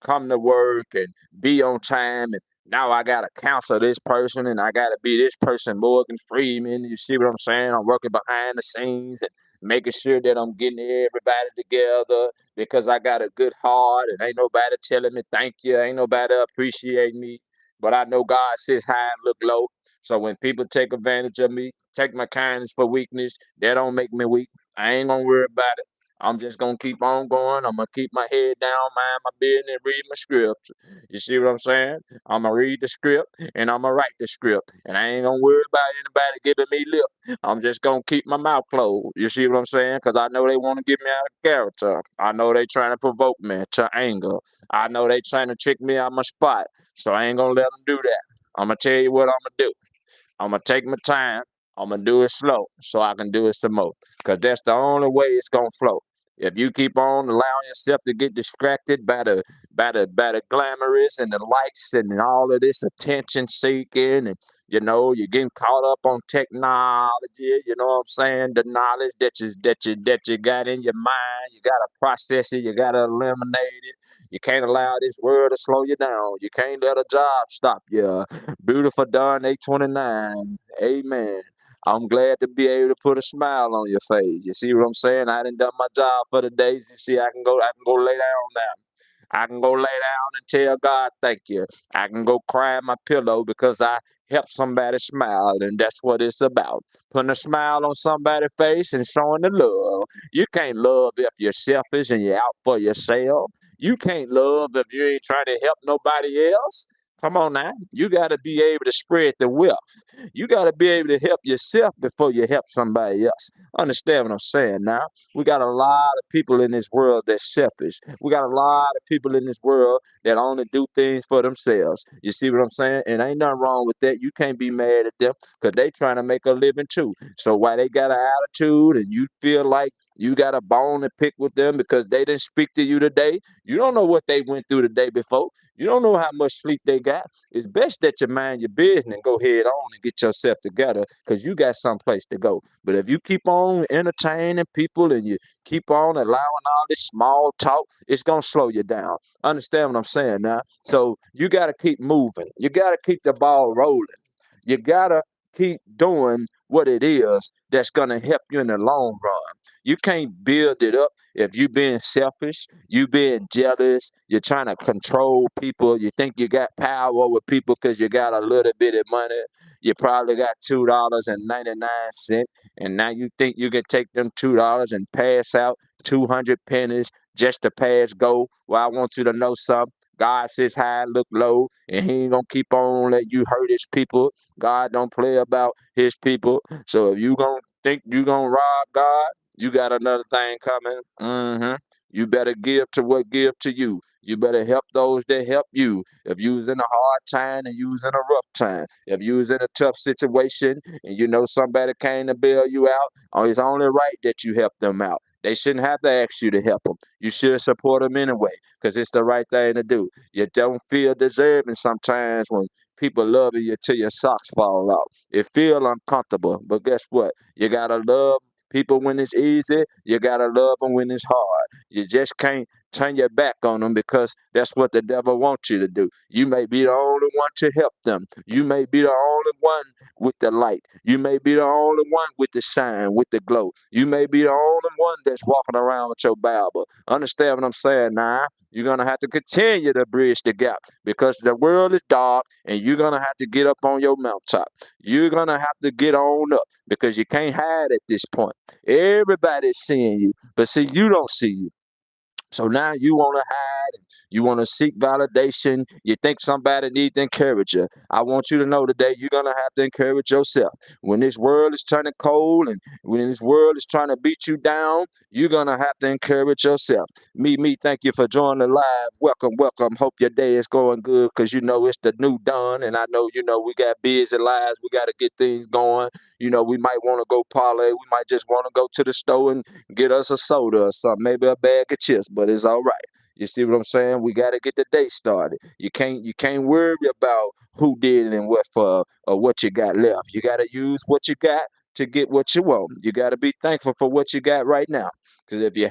come to work and be on time and now I gotta counsel this person and I gotta be this person, Morgan Freeman. You see what I'm saying? I'm working behind the scenes and making sure that I'm getting everybody together because I got a good heart and ain't nobody telling me thank you, ain't nobody appreciate me. But I know God sits high and look low. So when people take advantage of me, take my kindness for weakness, that don't make me weak. I ain't gonna worry about it. I'm just gonna keep on going. I'm gonna keep my head down, mind my business, and read my script. You see what I'm saying? I'm gonna read the script and I'm gonna write the script, and I ain't gonna worry about anybody giving me lip. I'm just gonna keep my mouth closed. You see what I'm saying? Because I know they want to get me out of character. I know they trying to provoke me to anger. I know they trying to trick me out my spot. So I ain't gonna let them do that. I'm gonna tell you what I'm gonna do. I'm gonna take my time. I'm gonna do it slow so I can do it some more. Cause that's the only way it's gonna flow. If you keep on allowing yourself to get distracted by the glamorous and the lights and all of this attention seeking and you're getting caught up on technology, you know what I'm saying? The knowledge that you got in your mind, you gotta process it, you gotta eliminate it. You can't allow this world to slow you down. You can't let a job stop you. Beautiful Don 829. Amen. I'm glad to be able to put a smile on your face. You see what I'm saying? I done done my job for the day. You see, I can go lay down now. I can go lay down and tell God thank you. I can go cry in my pillow because I helped somebody smile, and that's what it's about. Putting a smile on somebody's face and showing the love. You can't love if you're selfish and you're out for yourself. You can't love if you ain't trying to help nobody else. Come on now. You got to be able to spread the wealth. You got to be able to help yourself before you help somebody else. Understand what I'm saying now? We got a lot of people in this world that's selfish. We got a lot of people in this world that only do things for themselves. You see what I'm saying? And ain't nothing wrong with that. You can't be mad at them because they trying to make a living too. So while they got an attitude and you feel like you got a bone to pick with them because they didn't speak to you today, you don't know what they went through the day before. You don't know how much sleep they got. It's best that you mind your business and go head on and get yourself together because you got someplace to go. But if you keep on entertaining people and you keep on allowing all this small talk, it's gonna slow you down. Understand what I'm saying now? So you gotta keep moving. You gotta keep the ball rolling. You gotta keep doing what it is that's gonna help you in the long run. You can't build it up if you being selfish, you being jealous, you're trying to control people, you think you got power over people because you got a little bit of money. You probably got $2.99, and now you think you can take them $2 and pass out 200 pennies just to pass go. Well, I want you to know something. God sits high, look low, and He ain't gonna keep on letting you hurt His people. God don't play about His people. So if you gonna think you gonna rob God, you got another thing coming. You better give to what give to you. You better help those that help you. If you was in a hard time and you was in a rough time, if you was in a tough situation and you know somebody came to bail you out, it's only right that you help them out. They shouldn't have to ask you to help them. You should support them anyway, because it's the right thing to do. You don't feel deserving sometimes when people loving you till your socks fall off. It feel uncomfortable, but guess what? You gotta love people when it's easy. You gotta love them when it's hard. You just can't turn your back on them because that's what the devil wants you to do. You may be the only one to help them. You may be the only one with the light. You may be the only one with the shine, with the glow. You may be the only one that's walking around with your Bible. Understand what I'm saying now? You're going to have to continue to bridge the gap because the world is dark and you're going to have to get up on your mountaintop. You're going to have to get on up because you can't hide at this point. Everybody's seeing you, but see, you don't see you. So now you want to hide, you want to seek validation, you think somebody needs to encourage you. I want you to know today you're going to have to encourage yourself. When this world is turning cold and when this world is trying to beat you down, you're going to have to encourage yourself. Thank you for joining the live. Welcome, welcome. Hope your day is going good because you know it's the new dawn. And I know, we got busy lives. We got to get things going. We might want to go parlay. We might just want to go to the store and get us a soda or something, maybe a bag of chips, but it's all right. You see what I'm saying? We got to get the day started. You can't worry about who did it and what for or what you got left. You got to use what you got to get what you want. You got to be thankful for what you got right now. Because if you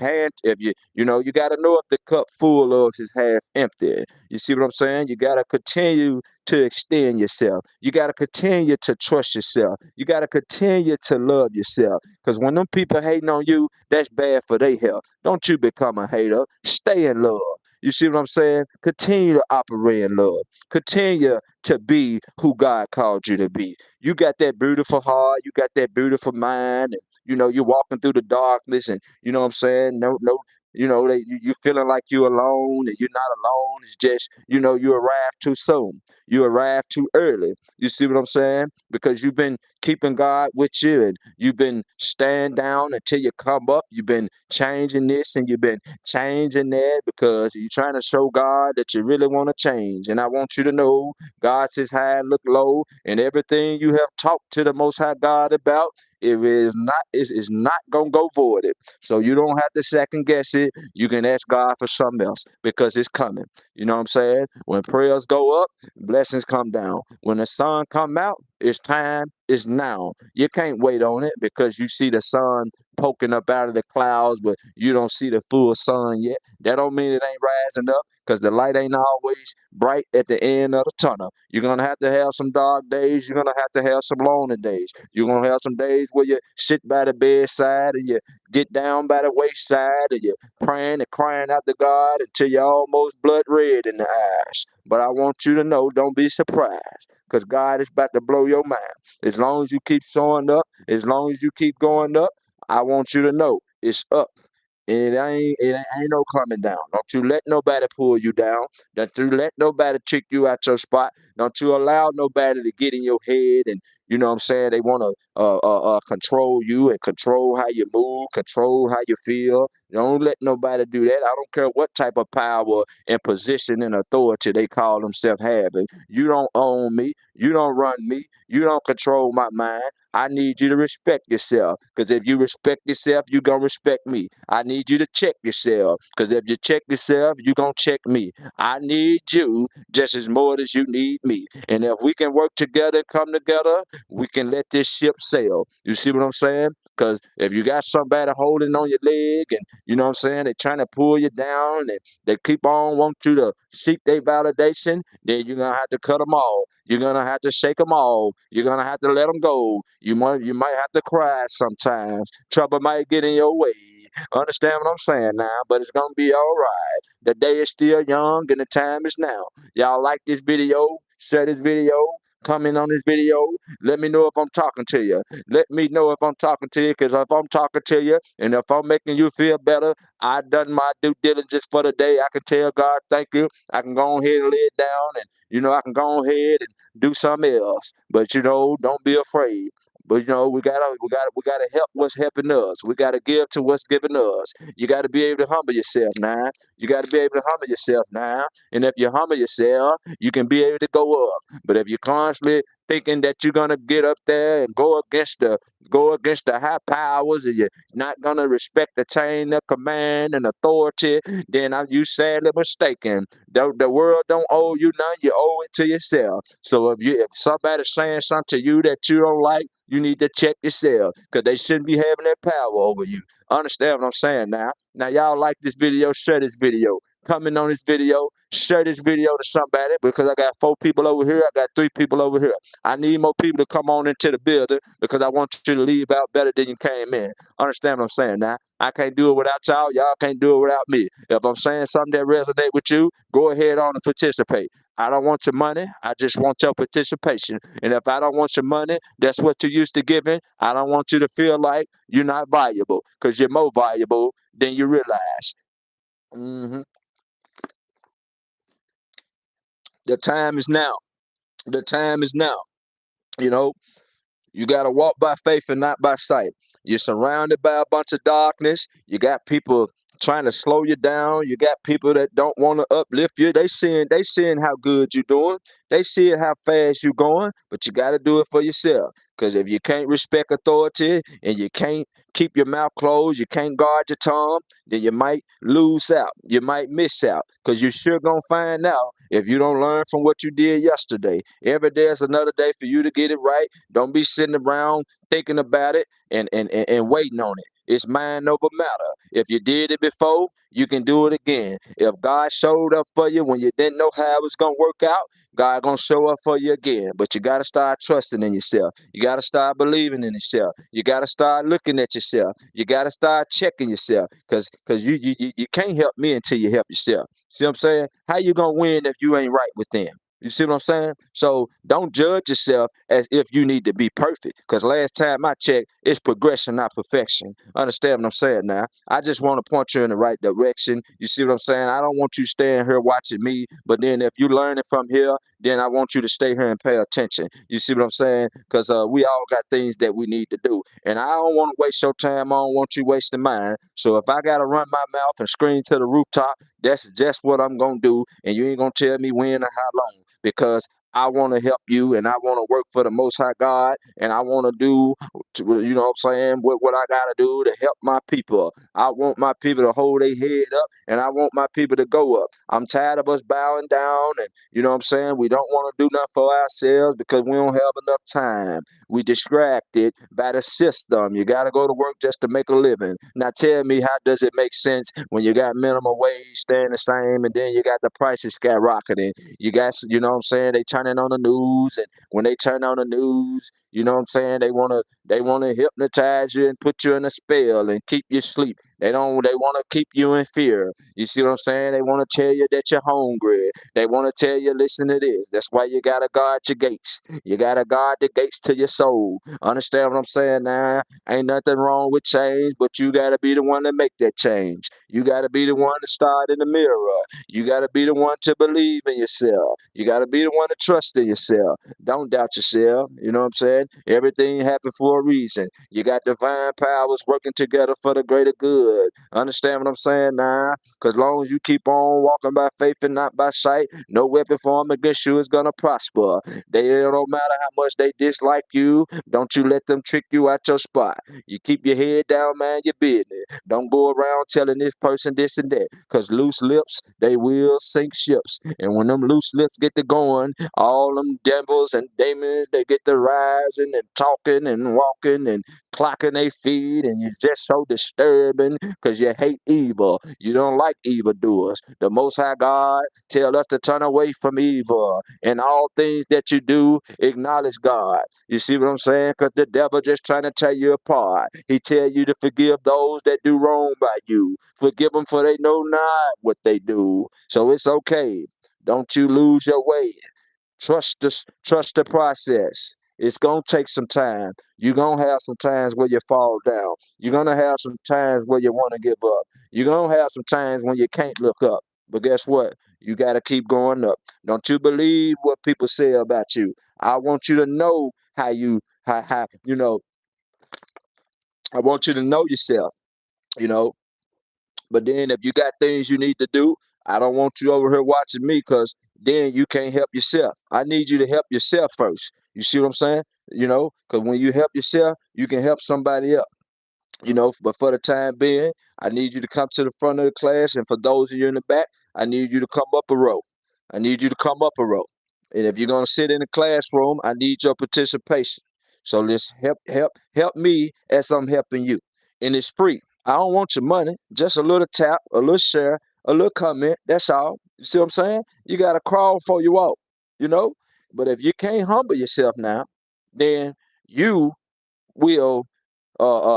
got to know if the cup full or if it's half empty. You see what I'm saying? You got to continue to extend yourself. You got to continue to trust yourself. You got to continue to love yourself. Because when them people hating on you, that's bad for their health. Don't you become a hater. Stay in love. You see what I'm saying? Continue to operate in love. Continue to be who God called you to be. You got that beautiful heart. You got that beautiful mind. And, you're walking through the darkness and, you know what I'm saying? No, no, you feeling like you're alone and you're not alone. It's just, you arrived too soon. You arrived too early. You see what I'm saying? Because you've been keeping God with you and you've been staying down until you come up. You've been changing this and you've been changing that because you're trying to show God that you really want to change. And I want you to know God says high, look low, and everything you have talked to the Most High God about, it is not gonna go voided. So you don't have to second guess it. You can ask God for something else because it's coming. You know what I'm saying? When prayers go up, blessings come down. When the sun come out, it's time, it's now. You can't wait on it because you see the sun poking up out of the clouds, but you don't see the full sun yet. That don't mean it ain't rising up because the light ain't always bright at the end of the tunnel. You're gonna have to have some dark days. You're gonna have to have some lonely days. You're gonna have some days where you sit by the bedside and you get down by the wayside and you're praying and crying out to God until you're almost blood red in the eyes. But I want you to know, don't be surprised because God is about to blow your mind. As long as you keep showing up, as long as you keep going up, I want you to know it's up. It ain't no coming down. Don't you let nobody pull you down. Don't you let nobody trick you out your spot. Don't you allow nobody to get in your head and you know what I'm saying? They want to control you and control how you move, control how you feel. Don't let nobody do that. I don't care what type of power and position and authority they call themselves having. You don't own me. You don't run me. You don't control my mind. I need you to respect yourself. Because if you respect yourself, you're going to respect me. I need you to check yourself. Because if you check yourself, you're going to check me. I need you just as more as you need me. And if we can work together and come together, we can let this ship sail. You see what I'm saying? Because if you got somebody holding on your leg and, you know what I'm saying, they're trying to pull you down and they keep on want you to seek their validation, then you're going to have to cut them off. You're going to have to shake them off. You're going to have to let them go. You might have to cry sometimes. Trouble might get in your way. Understand what I'm saying now, but it's going to be all right. The day is still young and the time is now. Y'all like this video? Share this video. Comment on this video. Let me know if I'm talking to you. Let me know if I'm talking to you, because if I'm talking to you and if I'm making you feel better, I done my due diligence for the day. I can tell God thank you. I can go ahead and lay it down and, I can go ahead and do something else. But, don't be afraid. But we gotta help what's helping us. We gotta give to what's giving us. You gotta be able to humble yourself now. You gotta be able to humble yourself now. And if you humble yourself, you can be able to go up. But if you're constantly thinking that you're gonna get up there and go against the high powers, and you're not gonna respect the chain of command and authority, then you sadly mistaken. The world don't owe you none; you owe it to yourself. So if somebody's saying something to you that you don't like, you need to check yourself because they shouldn't be having that power over you. Understand what I'm saying now? Now y'all like this video, share this video. Comment on this video, share this video to somebody because I got 4 people over here, I got 3 people over here. I need more people to come on into the building because I want you to leave out better than you came in. Understand what I'm saying now? I can't do it without y'all. Y'all can't do it without me. If I'm saying something that resonates with you, go ahead on and participate. I don't want your money. I just want your participation. And if I don't want your money, that's what you're used to giving. I don't want you to feel like you're not valuable because you're more valuable than you realize. hmm The time is now. The time is now. You know, you got to walk by faith and not by sight. You're surrounded by a bunch of darkness. You got people trying to slow you down. You got people that don't want to uplift you. They seeing how good you're doing. They seeing how fast you're going, but you got to do it for yourself. Because if you can't respect authority and you can't keep your mouth closed, you can't guard your tongue, then you might lose out. You might miss out. Because you're sure going to find out if you don't learn from what you did yesterday. Every day is another day for you to get it right. Don't be sitting around thinking about it and waiting on it. It's mind over matter. If you did it before, you can do it again. If God showed up for you when you didn't know how it was gonna work out, God gonna show up for you again. But you gotta start trusting in yourself. You gotta start believing in yourself. You gotta start looking at yourself. You gotta start checking yourself. Cause you can't help me until you help yourself. See what I'm saying? How you gonna win if you ain't right within? You see what I'm saying? So don't judge yourself as if you need to be perfect. Because last time I checked, it's progression, not perfection. Understand what I'm saying now? I just want to point you in the right direction. You see what I'm saying? I don't want you staying here watching me, but then if you learn it from here, then I want you to stay here and pay attention. You see what I'm saying? Because we all got things that we need to do. And I don't want to waste your time. I don't want you wasting mine. So if I got to run my mouth and scream to the rooftop, that's just what I'm going to do. And you ain't going to tell me when or how long because I want to help you and I want to work for the Most High God and I want to do, you know what I'm saying, what I got to do to help my people. I want my people to hold their head up and I want my people to go up. I'm tired of us bowing down and, you know what I'm saying, we don't want to do nothing for ourselves because we don't have enough time. We distracted by the system. You got to go to work just to make a living. Now tell me, how does it make sense when you got minimum wage staying the same and then you got the prices skyrocketing? You got, you know what I'm saying, they turning on the news and when they turn on the news, you know what I'm saying, they want to hypnotize you and put you in a spell and keep you asleep. They want to keep you in fear. You see what I'm saying? They want to tell you that you're hungry. They want to tell you, listen to this. That's why you got to guard your gates. You got to guard the gates to your soul. Understand what I'm saying now? Ain't nothing wrong with change, but you got to be the one to make that change. You got to be the one to start in the mirror. You got to be the one to believe in yourself. You got to be the one to trust in yourself. Don't doubt yourself. You know what I'm saying? Everything happened for a reason. You got divine powers working together for the greater good. Understand what I'm saying now? Because long as you keep on walking by faith and not by sight, no weapon formed against you is going to prosper. They don't matter how much they dislike you. Don't you let them trick you out your spot. You keep your head down, man, your business. Don't go around telling this person this and that. Because loose lips, they will sink ships. And when them loose lips get to going, all them devils and demons, they get to rising and talking and walking and clocking their feet. And it's just so disturbing because you hate evil. You don't like evildoers. The Most High God tell us to turn away from evil. And all things that you do, acknowledge God. You see what I'm saying? Because the devil just trying to tear you apart. He tell you to forgive those that do wrong by you. Forgive them for they know not what they do. So it's okay. Don't you lose your way. Trust the process. It's gonna take some time. You're gonna have some times where you fall down. You're gonna have some times where you want to give up. You're gonna have some times when you can't look up. But guess what? You gotta keep going up. Don't you believe what people say about you. I want you to know you know, I want you to know yourself, you know. But then if you got things you need to do, I don't want you over here watching me because then you can't help yourself. I need you to help yourself first. You see what I'm saying? Because when you help yourself, you can help somebody else. But for the time being, I need you to come to the front of the class, and for those of you in the back, I need you to come up a row. I need you to come up a row. And if you're gonna sit in the classroom, I need your participation. So let's help me as I'm helping you. And it's free. I don't want your money, just a little tap, a little share, a little comment. That's all. You see what I'm saying? You gotta crawl before you walk, you know? But if you can't humble yourself now, then you will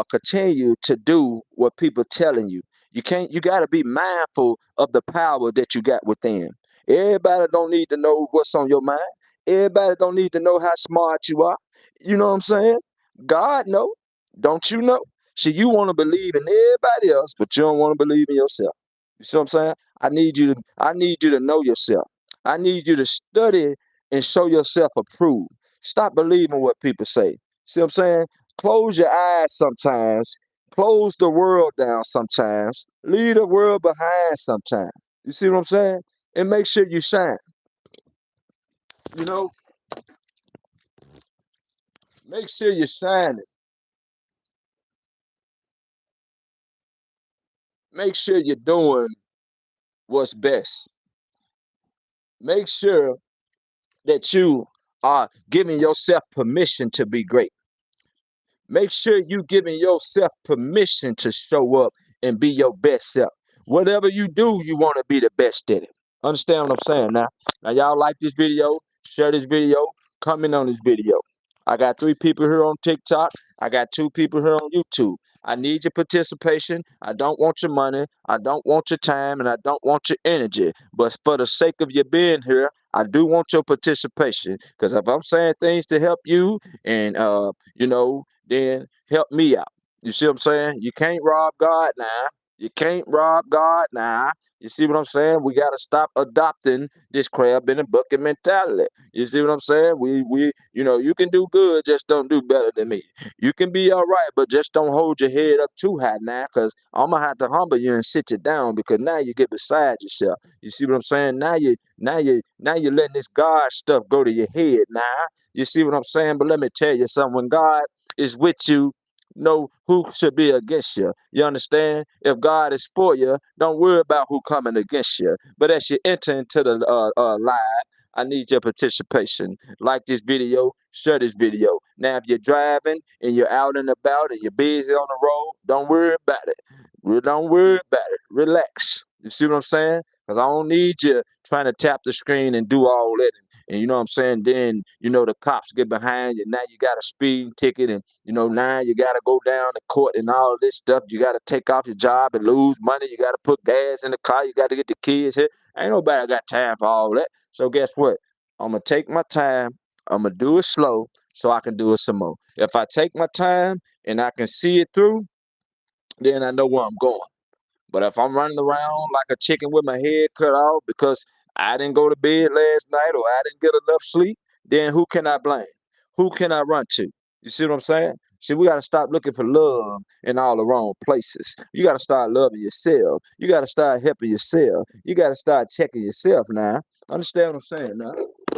continue to do what people telling you. You can't. You got to be mindful of the power that you got within. Everybody don't need to know what's on your mind. Everybody don't need to know how smart you are. You know what I'm saying? God know. Don't you know? See, you want to believe in everybody else, but you don't want to believe in yourself. You see what I'm saying? I need you to know yourself. I need you to study and show yourself approved. Stop believing what people say. See what I'm saying? Close your eyes sometimes. Close the world down sometimes. Leave the world behind sometimes. You see what I'm saying? And make sure you shine. You know, make sure you're shining. Make sure you're doing what's best. Make sure that you are giving yourself permission to be great. Make sure you giving yourself permission to show up and be your best self. Whatever you do, you want to be the best at it. Understand what I'm saying now? Now, y'all like this video, share this video, comment on this video. I got 3 people here on TikTok. I got 2 people here on YouTube. I need your participation. I don't want your money. I don't want your time, and I don't want your energy. But for the sake of you being here, I do want your participation. Because if I'm saying things to help you, and then help me out. You see what I'm saying? You can't rob God now. You can't rob God now. You see what I'm saying? We gotta stop adopting this crab in a bucket mentality. You see what I'm saying? You can do good, just don't do better than me. You can be all right, but just don't hold your head up too high now, cause I'm gonna have to humble you and sit you down because now you get beside yourself. You see what I'm saying? Now you're letting this God stuff go to your head now. You see what I'm saying? But let me tell you something. When God is with you, know who should be against you. You understand? If God is for you, don't worry about who coming against you. But as you enter into the live, I need your participation. Like this video, share this video. Now, if you're driving and you're out and about and you're busy on the road, don't worry about it. Don't worry about it. Relax. You see what I'm saying? Because I don't need you trying to tap the screen and do all that. And you know what I'm saying? Then, the cops get behind you. Now you got a speeding ticket, and now you got to go down to court and all this stuff. You got to take off your job and lose money. You got to put gas in the car. You got to get the kids here. Ain't nobody got time for all that. So guess what? I'm going to take my time. I'm going to do it slow so I can do it some more. If I take my time and I can see it through, then I know where I'm going. But if I'm running around like a chicken with my head cut off because I didn't go to bed last night or I didn't get enough sleep, then who can I blame? Who can I run to? You see what I'm saying? See, we got to stop looking for love in all the wrong places. You got to start loving yourself. You got to start helping yourself. You got to start checking yourself now. Understand what I'm saying now?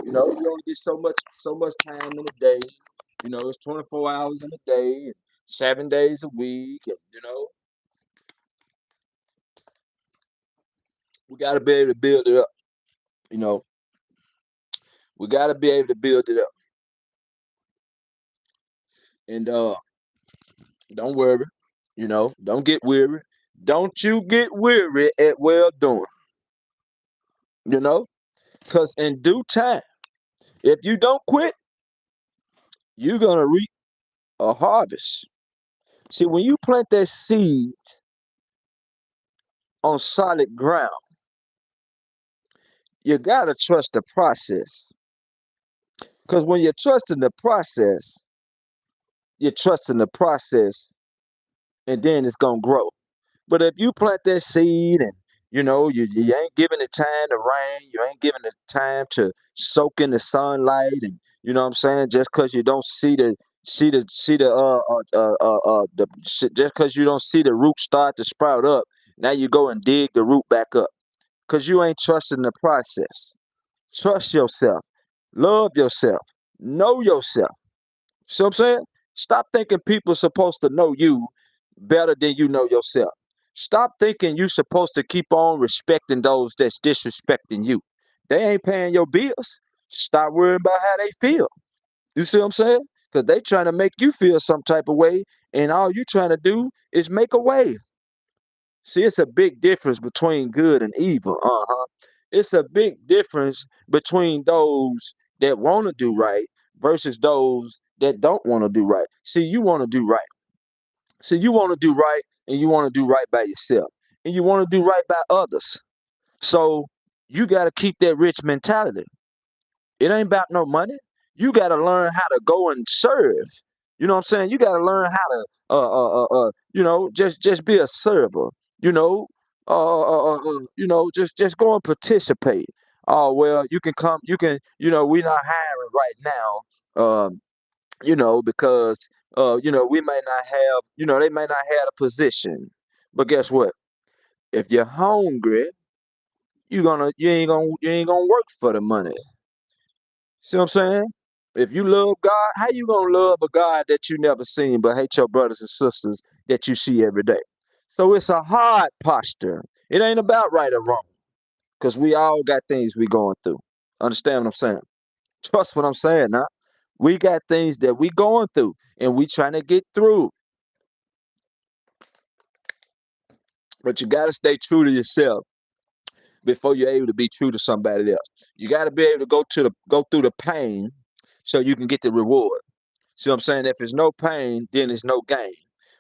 You only get so much time in a day. It's 24 hours in a day, 7 days a week, and we got to be able to build it up. We got to be able to build it up. And don't worry, don't get weary. Don't you get weary at well doing, because in due time, if you don't quit, you're going to reap a harvest. See, when you plant that seed on solid ground, you got to trust the process. Because when you're trusting the process, you're trusting the process, and then it's going to grow. But if you plant that seed and you ain't giving it time to rain, you ain't giving it time to soak in the sunlight, and you know what I'm saying, just because you don't see Just because you don't see the root start to sprout up, now you go and dig the root back up because you ain't trusting the process. Trust yourself, love yourself, know yourself. See what I'm saying? Stop thinking people supposed to know you better than you know yourself. Stop thinking you supposed to keep on respecting those that's disrespecting you. They ain't paying your bills. Stop worrying about how they feel. You see what I'm saying? Because they trying to make you feel some type of way, and all you trying to do is make a way. See, it's a big difference between good and evil. It's a big difference between those that want to do right versus those that don't want to do right. See, you want to do right. See, you want to do right, and you want to do right by yourself, and you want to do right by others. So you got to keep that rich mentality. It ain't about no money. You got to learn how to go and serve. You know what I'm saying? You got to learn how to, just be a server. You know, just go and participate. Oh well, you can come. You can. We not hiring right now. Because we may not have. They may not have a position. But guess what? If you're hungry, you ain't gonna work for the money. See what I'm saying? If you love God, how you gonna love a God that you never seen but hate your brothers and sisters that you see every day? So it's a hard posture. It ain't about right or wrong. Cause we all got things we going through. Understand what I'm saying? Trust what I'm saying now. We got things that we going through and we trying to get through. But you gotta stay true to yourself before you're able to be true to somebody else. You gotta be able to go through the pain so you can get the reward. See what I'm saying? If there's no pain, then there's no gain.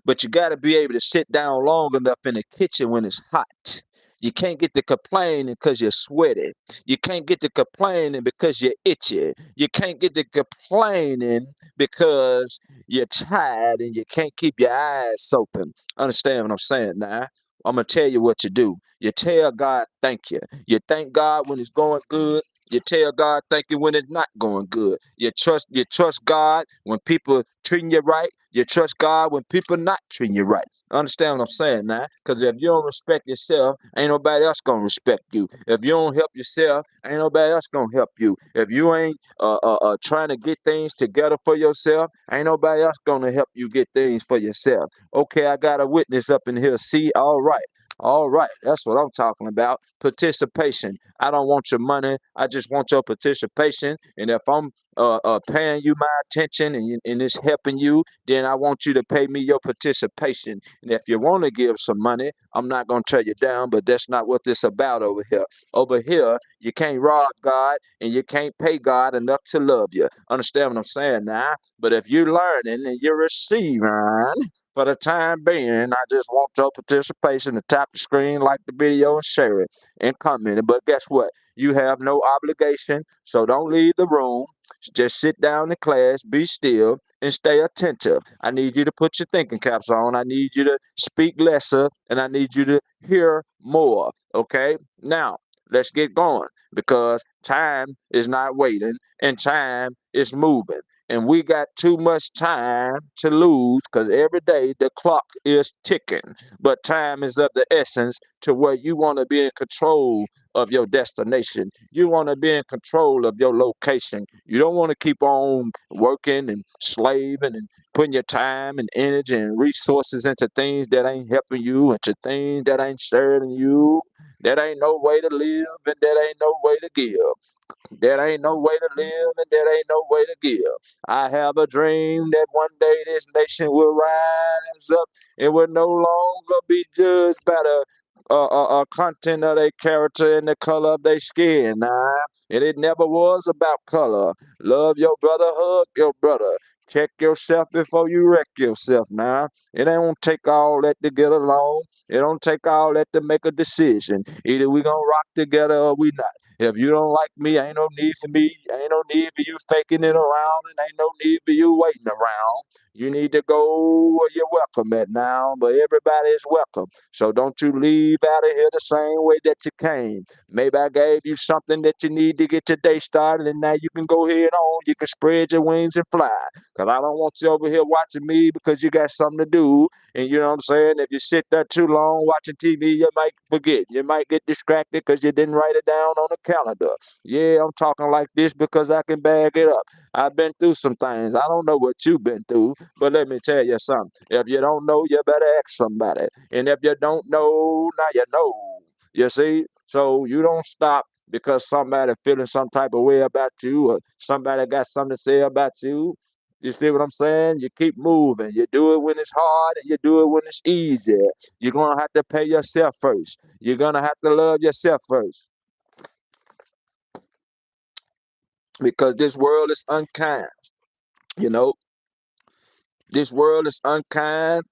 But you got to be able to sit down long enough in the kitchen when it's hot. You can't get to complaining because you're sweaty. You can't get to complaining because you're itchy. You can't get to complaining because you're tired and you can't keep your eyes open. Understand what I'm saying now? I'm going to tell you what you do. You tell God thank you. You thank God when it's going good. You tell God thank you when it's not going good. You trust God when people treating you right. You trust God when people not treating you right. Understand what I'm saying now? Because if you don't respect yourself, ain't nobody else gonna respect you. If you don't help yourself, ain't nobody else gonna help you. If you ain't trying to get things together for yourself, ain't nobody else gonna help you get things for yourself. Okay, I got a witness up in here. See, all right. All right, that's what I'm talking about. Participation. I don't want your money. I just want your participation. And if I'm paying you my attention and it's helping you, then I want you to pay me your participation. And if you want to give some money, I'm not going to tear you down, but that's not what this about over here. Over here, you can't rob God and you can't pay God enough to love you. Understand what I'm saying now? But if you're learning and you're receiving, for the time being, I just want your participation to tap the screen, like the video, and share it and comment it. But guess what? You have no obligation, so don't leave the room. Just sit down in class, be still, and stay attentive. I need you to put your thinking caps on. I need you to speak lesser, and I need you to hear more. Okay? Now, let's get going because time is not waiting and time is moving. And we got too much time to lose because every day the clock is ticking. But time is of the essence to where you want to be in control of your destination. You want to be in control of your location. You don't want to keep on working and slaving and putting your time and energy and resources into things that ain't helping you, into things that ain't serving you. That ain't no way to live and that ain't no way to give. There ain't no way to live and there ain't no way to give. I have a dream that one day this nation will rise up and will no longer be judged by the content of their character and the color of their skin. Nah, and it never was about color. Love your brother, hug your brother. Check yourself before you wreck yourself. Now, it ain't gonna take all that to get along. It don't take all that to make a decision. Either we gonna rock together or we not. If you don't like me, ain't no need for me. Ain't no need for you faking it around, and ain't no need for you waiting around. You need to go where you're welcome at now, but everybody is welcome. So don't you leave out of here the same way that you came. Maybe I gave you something that you need to get your day started, and now you can go ahead on. You can spread your wings and fly. Because I don't want you over here watching me because you got something to do. And you know what I'm saying? If you sit there too long watching TV, you might forget. You might get distracted because you didn't write it down on the calendar. Yeah, I'm talking like this because I can bag it up. I've been through some things. I don't know what you've been through, but let me tell you something. If you don't know, you better ask somebody. And if you don't know, now you know. You see? So you don't stop because somebody feeling some type of way about you or somebody got something to say about you. You see what I'm saying? You keep moving. You do it when it's hard and you do it when it's easy. You're gonna have to pay yourself first. You're gonna have to love yourself first. Because this world is unkind. You know, this world is unkind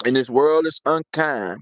and this world is unkind.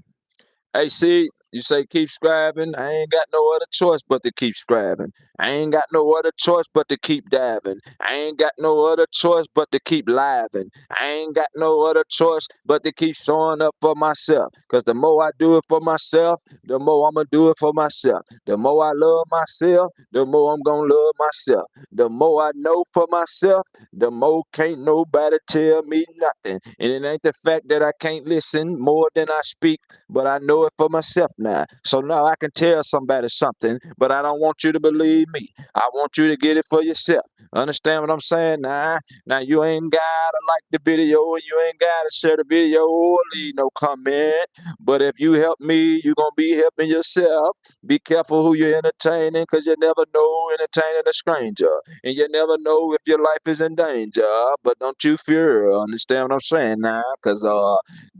Hey, see, you say keep scribing. I ain't got no other choice but to keep scribing. I ain't got no other choice but to keep diving. I ain't got no other choice but to keep living. I ain't got no other choice but to keep showing up for myself. Because the more I do it for myself, the more I'm going to do it for myself. The more I love myself, the more I'm going to love myself. The more I know for myself, the more can't nobody tell me nothing. And it ain't the fact that I can't listen more than I speak, but I know it for myself now. So now I can tell somebody something, but I don't want you to believe me. I want you to get it for yourself. Understand what I'm saying? Now you ain't gotta like the video and you ain't gotta share the video or leave no comment. But if you help me, you gonna be helping yourself. Be careful who you're entertaining, cause you never know entertaining a stranger. And you never know if your life is in danger. But don't you fear. Understand what I'm saying now? Cause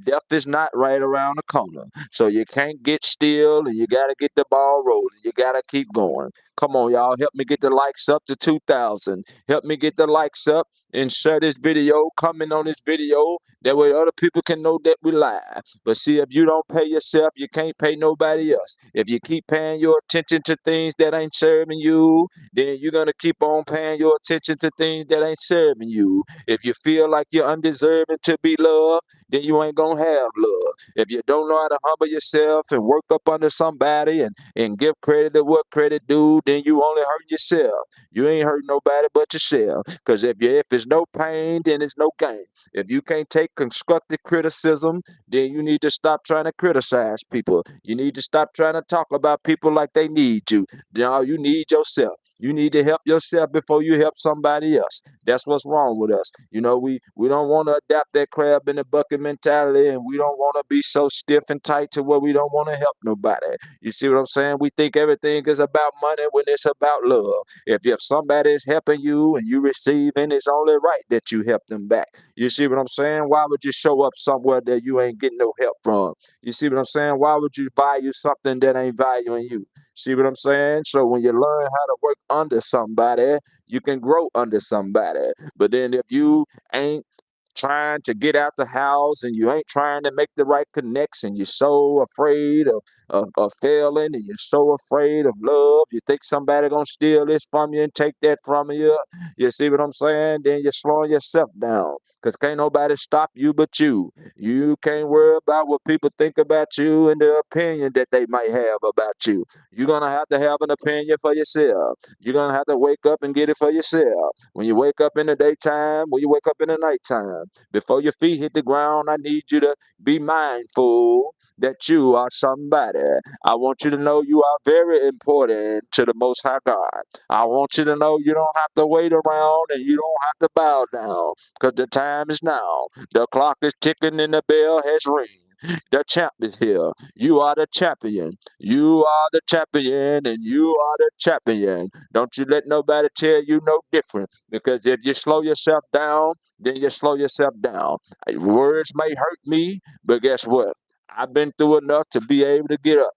death is not right around the corner. So you can't get still and you gotta get the ball rolling. You gotta keep going. Come on, y'all. Help me get the likes up to 2,000. Help me get the likes up and share this video, comment on this video. That way other people can know that we live. But see, if you don't pay yourself, you can't pay nobody else. If you keep paying your attention to things that ain't serving you, then you're gonna keep on paying your attention to things that ain't serving you. If you feel like you're undeserving to be loved, then you ain't gonna have love. If you don't know how to humble yourself and work up under somebody and give credit to what credit due, then you only hurt yourself. You ain't hurt nobody but yourself. Because if it's no pain, then it's no gain. If you can't take constructive criticism, then you need to stop trying to criticize people. You need to stop trying to talk about people like they need you. No, you need yourself. You need to help yourself before you help somebody else. That's what's wrong with us. You know, we don't want to adapt that crab in the bucket mentality, and we don't want to be so stiff and tight to where we don't want to help nobody. You see what I'm saying? We think everything is about money when it's about love. If somebody is helping you and you receiving, it's only right that you help them back. You see what I'm saying? Why would you show up somewhere that you ain't getting no help from? You see what I'm saying? Why would you value something that ain't valuing you? See what I'm saying? So when you learn how to work under somebody, you can grow under somebody. But then if you ain't trying to get out the house and you ain't trying to make the right connection, you're so afraid of failing and you're so afraid of love, you think somebody gonna steal this from you and take that from you. You see what I'm saying? Then you're slowing yourself down. Cause can't nobody stop you but you. You can't worry about what people think about you and the opinion that they might have about you. You're gonna have to have an opinion for yourself. You're gonna have to wake up and get it for yourself. When you wake up in the daytime, when you wake up in the nighttime, before your feet hit the ground, I need you to be mindful that you are somebody. I want you to know you are very important to the Most High God. I want you to know you don't have to wait around and you don't have to bow down because the time is now. The clock is ticking and the bell has ring. The champ is here. You are the champion. You are the champion and you are the champion. Don't you let nobody tell you no different because if you slow yourself down, then you slow yourself down. Words may hurt me, but guess what? I've been through enough to be able to get up.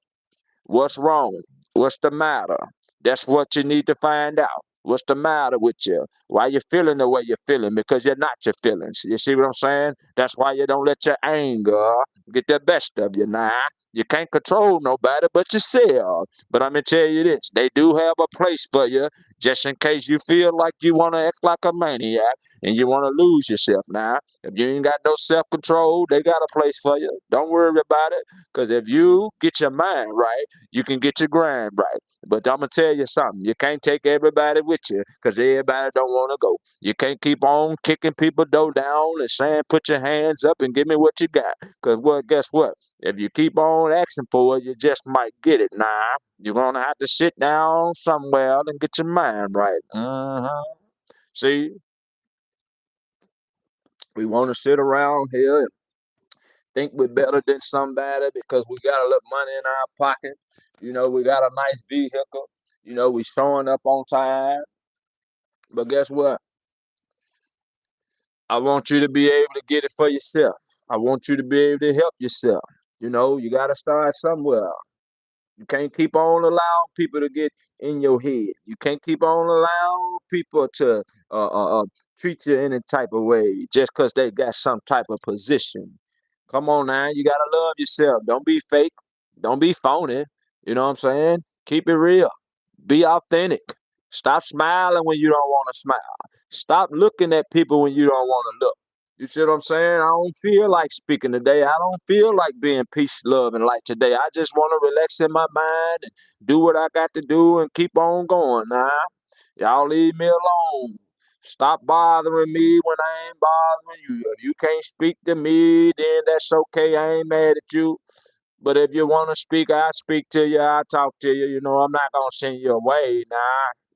What's wrong? What's the matter? That's what you need to find out. What's the matter with you? Why you feeling the way you're feeling? Because you're not your feelings. You see what I'm saying? That's why you don't let your anger get the best of you now. You can't control nobody but yourself. But I'm gonna tell you this: they do have a place for you. just in case you feel like you want to act like a maniac and you want to lose yourself. Now, if you ain't got no self-control, they got a place for you. Don't worry about it, because if you get your mind right, you can get your grind right. But I'm gonna tell you something. You can't take everybody with you, because everybody don't want to go. You can't keep on kicking people door down and saying, "Put your hands up and give me what you got." Because well, guess what? If you keep on asking for it, you just might get it. Nah, you're gonna have to sit down somewhere and get your mind right. See, we want to sit around here and think we're better than somebody because we got a little money in our pocket. We got a nice vehicle. We showing up on time. But guess what? I want you to be able to get it for yourself. I want you to be able to help yourself. You got to start somewhere. You can't keep on allowing people to get in your head. You can't keep on allowing people to treat you any type of way just because they got some type of position. Come on now, you gotta love yourself. Don't be fake. Don't be phony. You know what I'm saying? Keep it real. Be authentic. Stop smiling when you don't want to smile. Stop looking at people when you don't want to look. You see what I'm saying? I don't feel like speaking today. I don't feel like being peace, love, and light today. I just want to relax in my mind and do what I got to do and keep on going. Now, y'all leave me alone. Stop bothering me when I ain't bothering you. If you can't speak to me, then that's okay. I ain't mad at you. But if you want to speak, I speak to you. I talk to you. I'm not gonna send you away. Nah,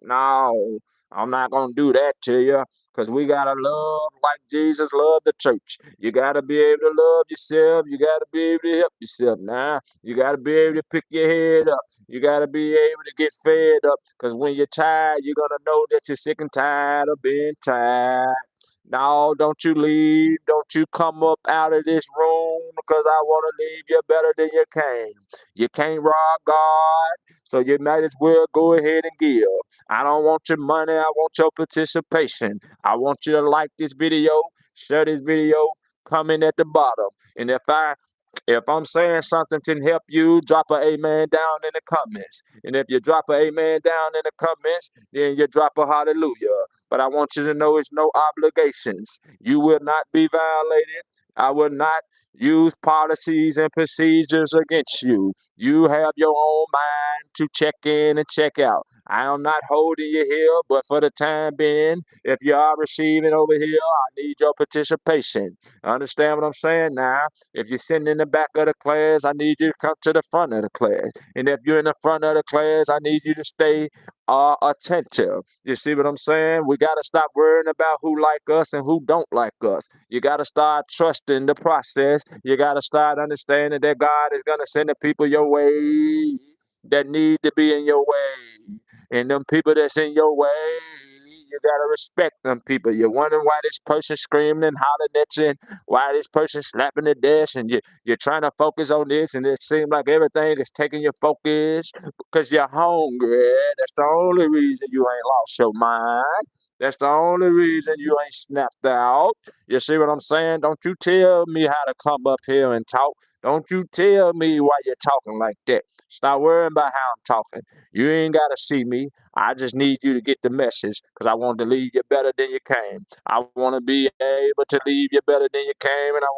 no, I'm not gonna do that to you. Cause we gotta love like Jesus loved the church. You gotta be able to love yourself. You gotta be able to help yourself. Now, you gotta be able to pick your head up. You gotta be able to get fed up. Cause when you're tired, you're gonna know that you're sick and tired of being tired. No, don't you leave. Don't you come up out of this room because I want to leave you better than you came. You can't rob God, so you might as well go ahead and give. I don't want your money. I want your participation. I want you to like this video, share this video, comment at the bottom. And if I'm saying something to help you, drop a amen down in the comments. And if you drop a amen down in the comments, then you drop a hallelujah. But I want you to know it's no obligations. You will not be violated. I will not use policies and procedures against you. You have your own mind to check in and check out. I am not holding you here, but for the time being, if you are receiving over here, I need your participation. Understand what I'm saying now? If you're sitting in the back of the class, I need you to come to the front of the class. And if you're in the front of the class, I need you to stay attentive. You see what I'm saying? We got to stop worrying about who like us and who don't like us. You got to start trusting the process. You got to start understanding that God is going to send the people your way that need to be in your way. And them people that's in your way, you gotta respect them people. You're wondering why this person screaming and hollering at you, and why this person slapping the desk, and you're trying to focus on this, and it seems like everything is taking your focus because you're hungry. That's the only reason you ain't lost your mind. That's the only reason you ain't snapped out. You see what I'm saying? Don't you tell me how to come up here and talk. Don't you tell me why you're talking like that. Stop worrying about how I'm talking. You ain't got to see me. I just need you to get the message because I want to leave you better than you came. I want to be able to leave you better than you came, and I don't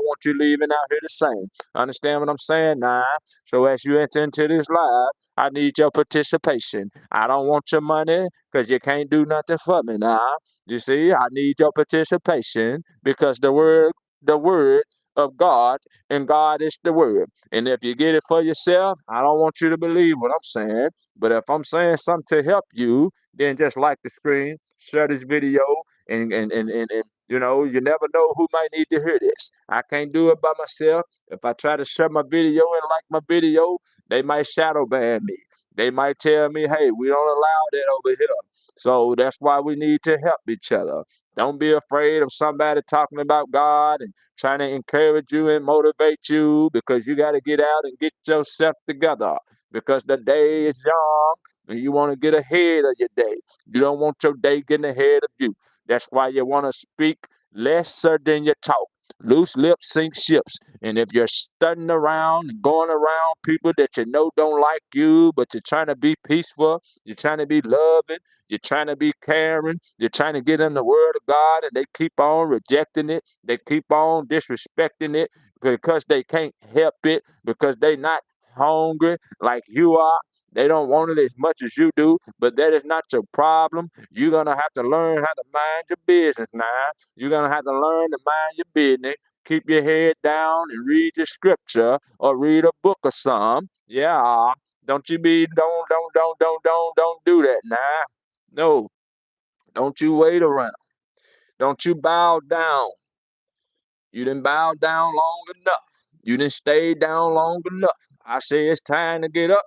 want you leaving out here the same. Understand what I'm saying? Nah. So as you enter into this live, I need your participation. I don't want your money because you can't do nothing for me. Nah. You see, I need your participation because the word of God, and God is the word. And if you get it for yourself, I don't want you to believe what I'm saying. But if I'm saying something to help you, then just like the screen, share this video, and you never know who might need to hear this. I can't do it by myself. If I try to share my video and like my video, they might shadow ban me. They might tell me, hey, we don't allow that over here. So that's why we need to help each other. Don't be afraid of somebody talking about God and trying to encourage you and motivate you, because you got to get out and get yourself together, because the day is young and you want to get ahead of your day. You don't want your day getting ahead of you. That's why you want to speak lesser than you talk. Loose lips sink ships. And if you're studying around and going around people that you know don't like you, but you're trying to be peaceful, you're trying to be loving, you're trying to be caring, you're trying to get in the word of God, and they keep on rejecting it, they keep on disrespecting it because they can't help it, because they not hungry like you are. They don't want it as much as you do, but that is not your problem. You're gonna have to learn how to mind your business now. You're gonna have to learn to mind your business. Keep your head down and read your scripture or read a book or some. Yeah. Don't do that now. No. Don't you wait around. Don't you bow down. You didn't bow down long enough. You didn't stay down long enough. I say it's time to get up.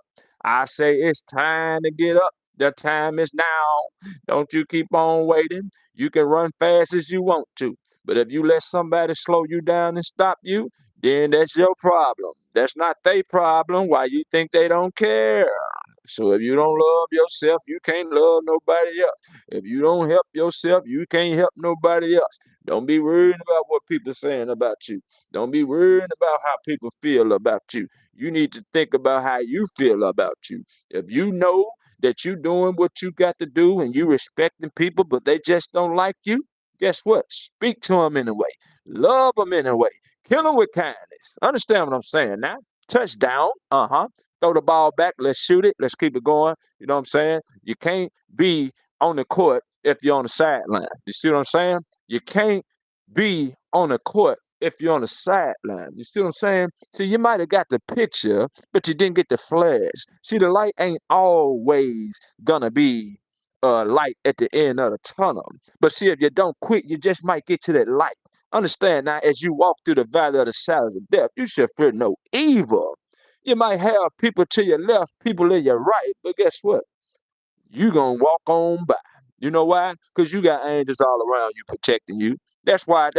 I say it's time to get up. The time is now. Don't you keep on waiting. You can run fast as you want to. But if you let somebody slow you down and stop you, then that's your problem. That's not their problem. Why you think they don't care? So if you don't love yourself, you can't love nobody else. If you don't help yourself, you can't help nobody else. Don't be worried about what people are saying about you. Don't be worried about how people feel about you. You need to think about how you feel about you. If you know that you're doing what you got to do and you respecting people, but they just don't like you, guess what? Speak to them anyway. Love them anyway. Kill them with kindness. Understand what I'm saying now? Touchdown. Uh-huh. Throw the ball back. Let's shoot it. Let's keep it going. You know what I'm saying? You can't be on the court if you're on the sideline. You see what I'm saying? You can't be on the court if you're on the sideline. You see what I'm saying? See, you might have got the picture, but you didn't get the flash. See, the light ain't always gonna be light at the end of the tunnel. But see, if you don't quit, you just might get to that light. Understand now, as you walk through the valley of the shadows of death, you should fear no evil. You might have people to your left, people in your right, but guess what? You gonna walk on by. You know why? Because you got angels all around you protecting you. That's why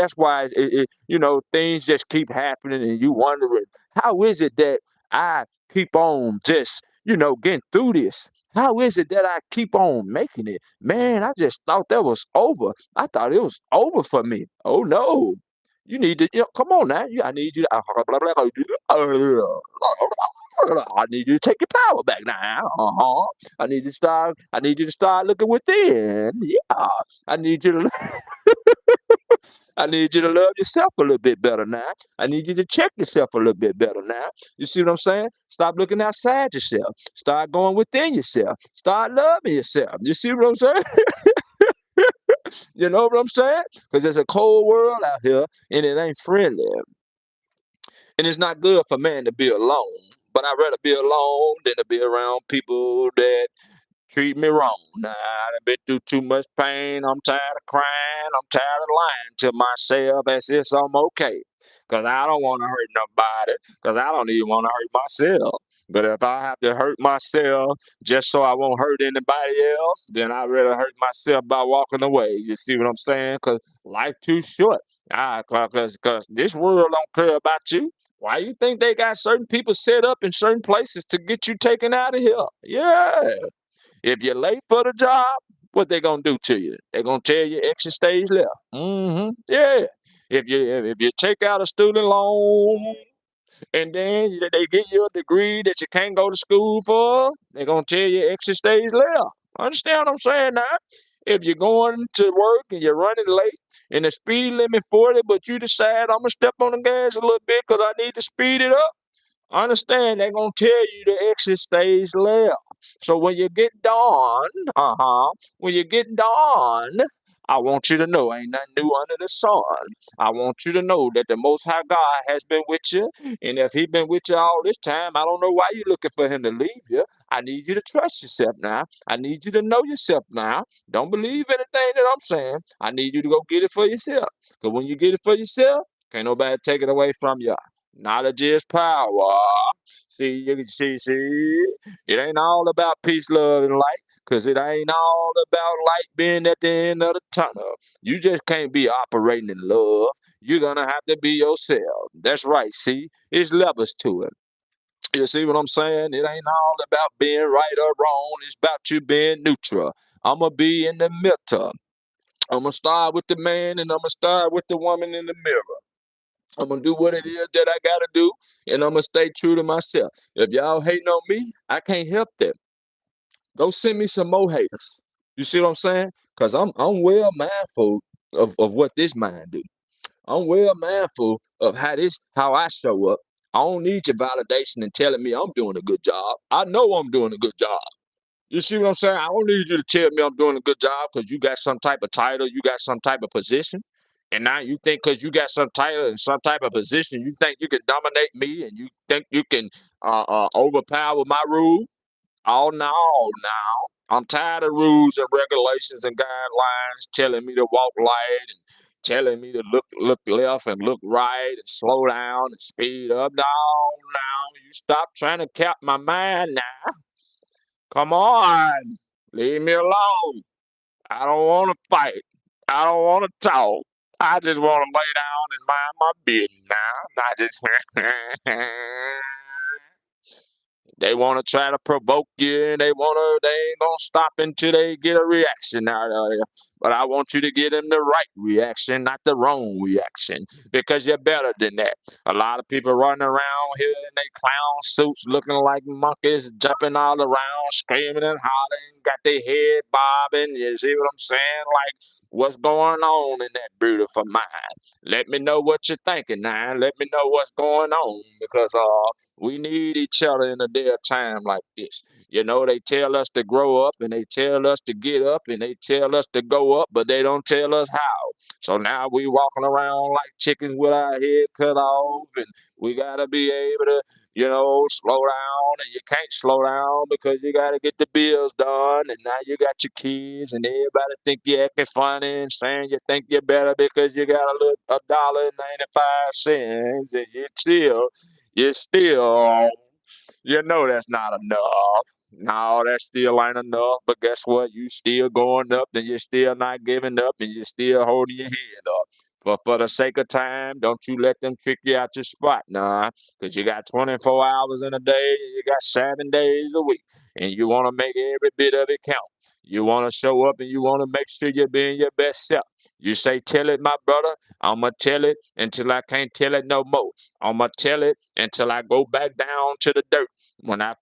things just keep happening and you wondering, how is it that I keep on just, getting through this? How is it that I keep on making it? Man, I just thought that was over. I thought it was over for me. Oh no. You need to, come on now. I need you to, I need you to take your power back now. Uh-huh. I need you to start looking within. Yeah. I need you to I need you to love yourself a little bit better now. I need you to check yourself a little bit better now. You see what I'm saying? Stop looking outside yourself. Start going within yourself. Start loving yourself. You see what I'm saying? You know what I'm saying? Because there's a cold world out here and it ain't friendly. And it's not good for man to be alone. But I'd rather be alone than to be around people that treat me wrong. Now, I've been through too much pain. I'm tired of crying. I'm tired of lying to myself as if I'm okay. Because I don't want to hurt nobody. Because I don't even want to hurt myself. But if I have to hurt myself just so I won't hurt anybody else, then I'd rather hurt myself by walking away. You see what I'm saying? Because life too short. Because this world don't care about you. Why you think they got certain people set up in certain places to get you taken out of here? Yeah. If you're late for the job, what they gonna do to you? They gonna tell you extra stage left. Yeah. If you take out a student loan and then they give you a degree that you can't go to school for, they gonna tell you extra stage left. Understand what I'm saying now? If you're going to work and you're running late and the speed limit 40, but you decide I'm gonna step on the gas a little bit because I need to speed it up. Understand they're gonna tell you the exit stage left. So when you get done, when you get done, I want you to know ain't nothing new under the sun. I want you to know that the Most High God has been with you, and if He been with you all this time, I don't know why you're looking for Him to leave you. I need you to trust yourself now. I need you to know yourself now. Don't believe anything that I'm saying. I need you to go get it for yourself. Because when you get it for yourself, can't nobody take it away from you. Knowledge is power. See, it ain't all about peace, love, and light, because it ain't all about light being at the end of the tunnel. You just can't be operating in love. You're gonna have to be yourself. That's right, see? It's levels to it. You see what I'm saying? It ain't all about being right or wrong. It's about you being neutral. I'ma be in the middle. I'ma start with the man and I'ma start with the woman in the mirror. I'm gonna do what it is that I gotta do, and I'm gonna stay true to myself. If y'all hating on me, I can't help that. Go send me some more haters. You see what I'm saying? Cause I'm well mindful of what this mind do. I'm well mindful of how I show up. I don't need your validation and telling me I'm doing a good job. I know I'm doing a good job. You see what I'm saying? I don't need you to tell me I'm doing a good job because you got some type of title, you got some type of position. And now you think because you got some title and some type of position, you think you can dominate me and you think you can overpower my rule. Oh no, now I'm tired of rules and regulations and guidelines telling me to walk light and telling me to look left and look right and slow down and speed up. No, now you stop trying to cap my mind now. Come on, leave me alone. I don't want to fight. I don't want to talk. I just want to lay down and mind my business now. I just They want to try to provoke you, and they ain't gonna stop until they get a reaction out of you. But I want you to get them the right reaction, not the wrong reaction, because you're better than that. A lot of people running around here in their clown suits, looking like monkeys, jumping all around, screaming and hollering, got their head bobbing. You see what I'm saying? Like, what's going on in that beautiful mind? Let me know what you're thinking now. Let me know what's going on because we need each other in a day of time like this. You know, they tell us to grow up and they tell us to get up and they tell us to go up, but they don't tell us how. So now we walking around like chickens with our head cut off, and we gotta be able to, slow down, and you can't slow down because you gotta get the bills done, and now you got your kids, and everybody think you're acting funny and saying you think you're better because you got $1.95, and you still, that's not enough. No, that still ain't enough. But guess what? You still going up, and you're still not giving up, and you're still holding your head up. But for the sake of time, don't you let them kick you out your spot, nah. Because you got 24 hours in a day, and you got 7 days a week, and you want to make every bit of it count. You want to show up, and you want to make sure you're being your best self. You say, tell it, my brother. I'ma tell it until I can't tell it no more. I'ma tell it until I go back down to the dirt. When I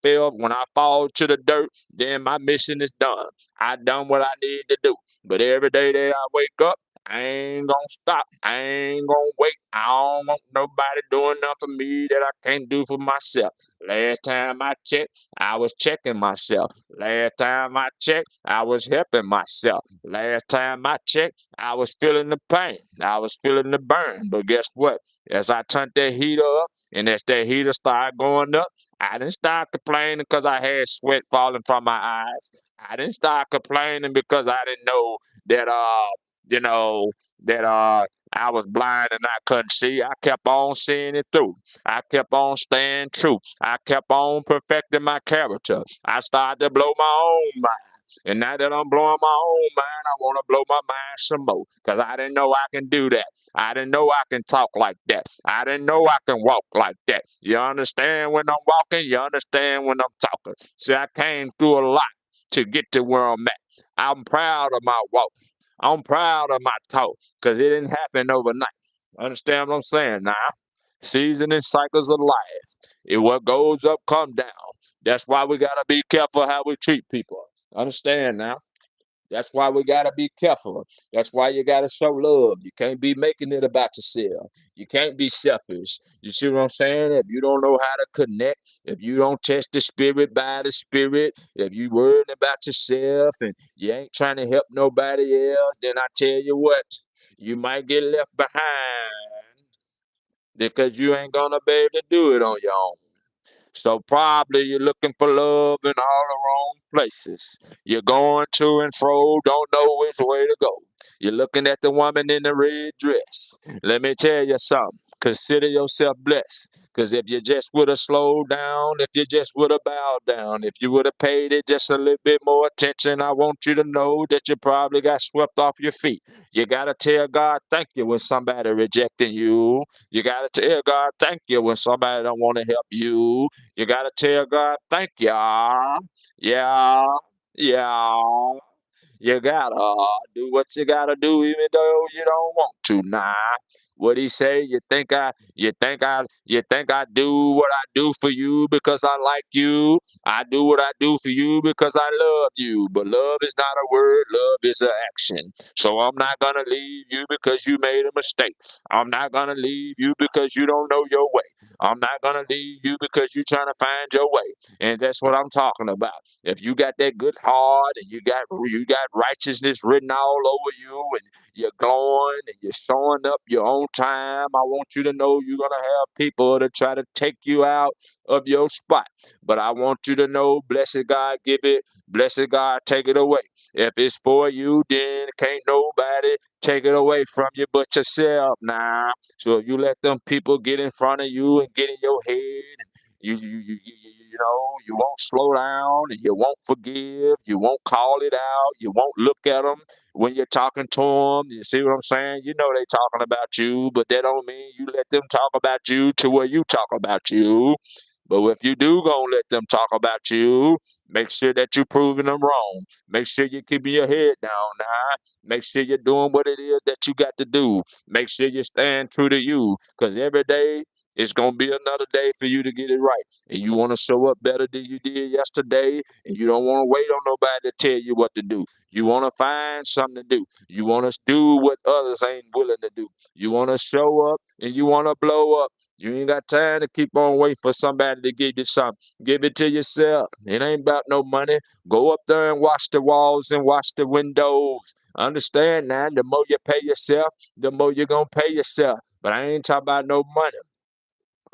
fall to the dirt, then my mission is done. I done what I need to do. But every day that I wake up, I ain't gonna stop. I ain't gonna wait. I don't want nobody doing nothing for me that I can't do for myself. Last time I checked, I was checking myself. Last time I checked, I was helping myself. Last time I checked, I was feeling the pain. I was feeling the burn. But guess what? As I turned that heater up, and as that heater started going up, I didn't start complaining because I had sweat falling from my eyes. I didn't start complaining because I didn't know that you know, that I was blind and I couldn't see. I kept on seeing it through. I kept on staying true. I kept on perfecting my character. I started to blow my own mind. And now that I'm blowing my own mind, I want to blow my mind some more. Because I didn't know I can do that. I didn't know I can talk like that. I didn't know I can walk like that. You understand when I'm walking? You understand when I'm talking? See, I came through a lot to get to where I'm at. I'm proud of my walk. I'm proud of my talk because it didn't happen overnight. Understand what I'm saying now? Season and cycles of life. If what goes up, come down. That's why we gotta be careful how we treat people. Understand now? That's why we gotta be careful. That's why you gotta show love. You can't be making it about yourself. You can't be selfish. You see what I'm saying? If you don't know how to connect, if you don't test the spirit by the spirit, if you worrying about yourself and you ain't trying to help nobody else, then I tell you what, you might get left behind because you ain't gonna be able to do it on your own. So probably you're looking for love in all the wrong places. You're going to and fro, don't know which way to go. You're looking at the woman in the red dress. Let me tell you something. Consider yourself blessed. Because if you just would have slowed down, if you just would have bowed down, if you would have paid it just a little bit more attention, I want you to know that you probably got swept off your feet. You got to tell God thank you when somebody rejecting you. You got to tell God thank you when somebody don't want to help you. You gotta tell God, thank you. Yeah, yeah. You gotta do what you gotta do, even though you don't want to. Nah, What he say? You think I do what I do for you because I like you? I do what I do for you because I love you. But love is not a word, love is an action. So I'm not gonna leave you because you made a mistake. I'm not gonna leave you because you don't know your way. I'm not gonna leave you because you're trying to find your way. And that's what I'm talking about. If you got that good heart and you got righteousness written all over you and you're glowing and you're showing up your own time, I want you to know you're gonna have people that try to take you out of your spot. But I want you to know, blessed God give it, blessed God take it away. If it's for you, then can't nobody take it away from you but yourself now. So if you let them people get in front of you and get in your head, and you won't slow down and you won't forgive, you won't call it out, you won't look at them when you're talking to them. You see what I'm saying? You know they talking about you, but that don't mean you let them talk about you to where you talk about you. But if you do gonna let them talk about you, make sure that you're proving them wrong. Make sure you're keeping your head down now. Make sure you're doing what it is that you got to do. Make sure you stand true to you. Because every day it's gonna be another day for you to get it right. And you want to show up better than you did yesterday, and you don't want to wait on nobody to tell you what to do. You want to find something to do. You want to do what others ain't willing to do. You want to show up and you want to blow up. You ain't got time to keep on waiting for somebody to give you something. Give it to yourself. It ain't about no money. Go up there and wash the walls and wash the windows. Understand now, the more you pay yourself, the more you're going to pay yourself. But I ain't talking about no money.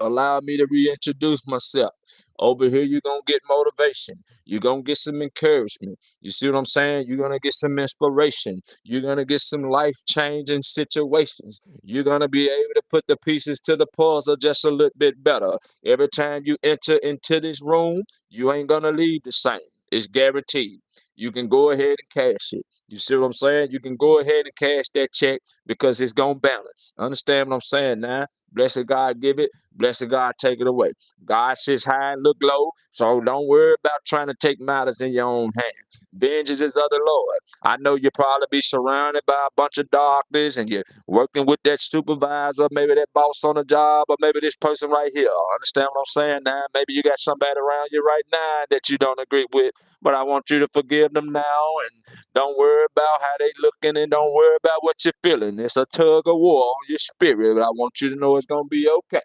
Allow me to reintroduce myself. Over here, you're going to get motivation. You're going to get some encouragement. You see what I'm saying? You're going to get some inspiration. You're going to get some life changing situations. You're going to be able to put the pieces to the puzzle just a little bit better. Every time you enter into this room, you ain't going to leave the same. It's guaranteed. You can go ahead and cash it. You see what I'm saying? You can go ahead and cash that check because it's going to balance. Understand what I'm saying now? Blessed God give it. Blessed God take it away. God sits high and look low, so don't worry about trying to take matters in your own hands. Vengeance is of the Lord. I know you probably be surrounded by a bunch of darkness and you're working with that supervisor, maybe that boss on the job, or maybe this person right here. Understand what I'm saying now? Maybe you got somebody around you right now that you don't agree with, but I want you to forgive them now and don't worry about how they looking and don't worry about what you're feeling. It's a tug of war on your spirit, but I want you to know it's gonna be okay.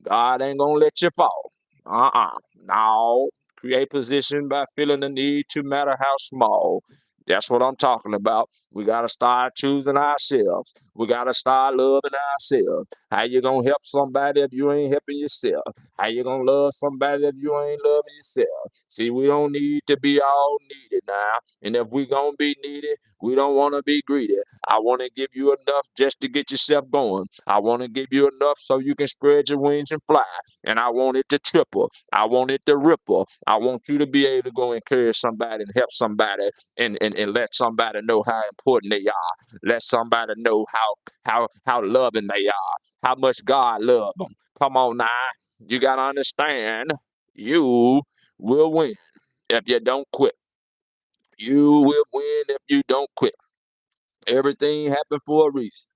God ain't gonna let you fall. No. Create position by feeling the need to matter how small. That's what I'm talking about. We gotta start choosing ourselves. We gotta start loving ourselves. How you gonna help somebody if you ain't helping yourself? How you gonna love somebody if you ain't loving yourself? See, we don't need to be all needed now. And if we gonna be needed, we don't wanna be greedy. I wanna give you enough just to get yourself going. I wanna give you enough so you can spread your wings and fly. And I want it to triple. I want it to ripple. I want you to be able to go encourage somebody and help somebody and let somebody know how important they are. Let somebody know how loving they are, how much God loves them. Come on now. You gotta understand you will win if you don't quit. You will win if you don't quit. Everything happened for a reason.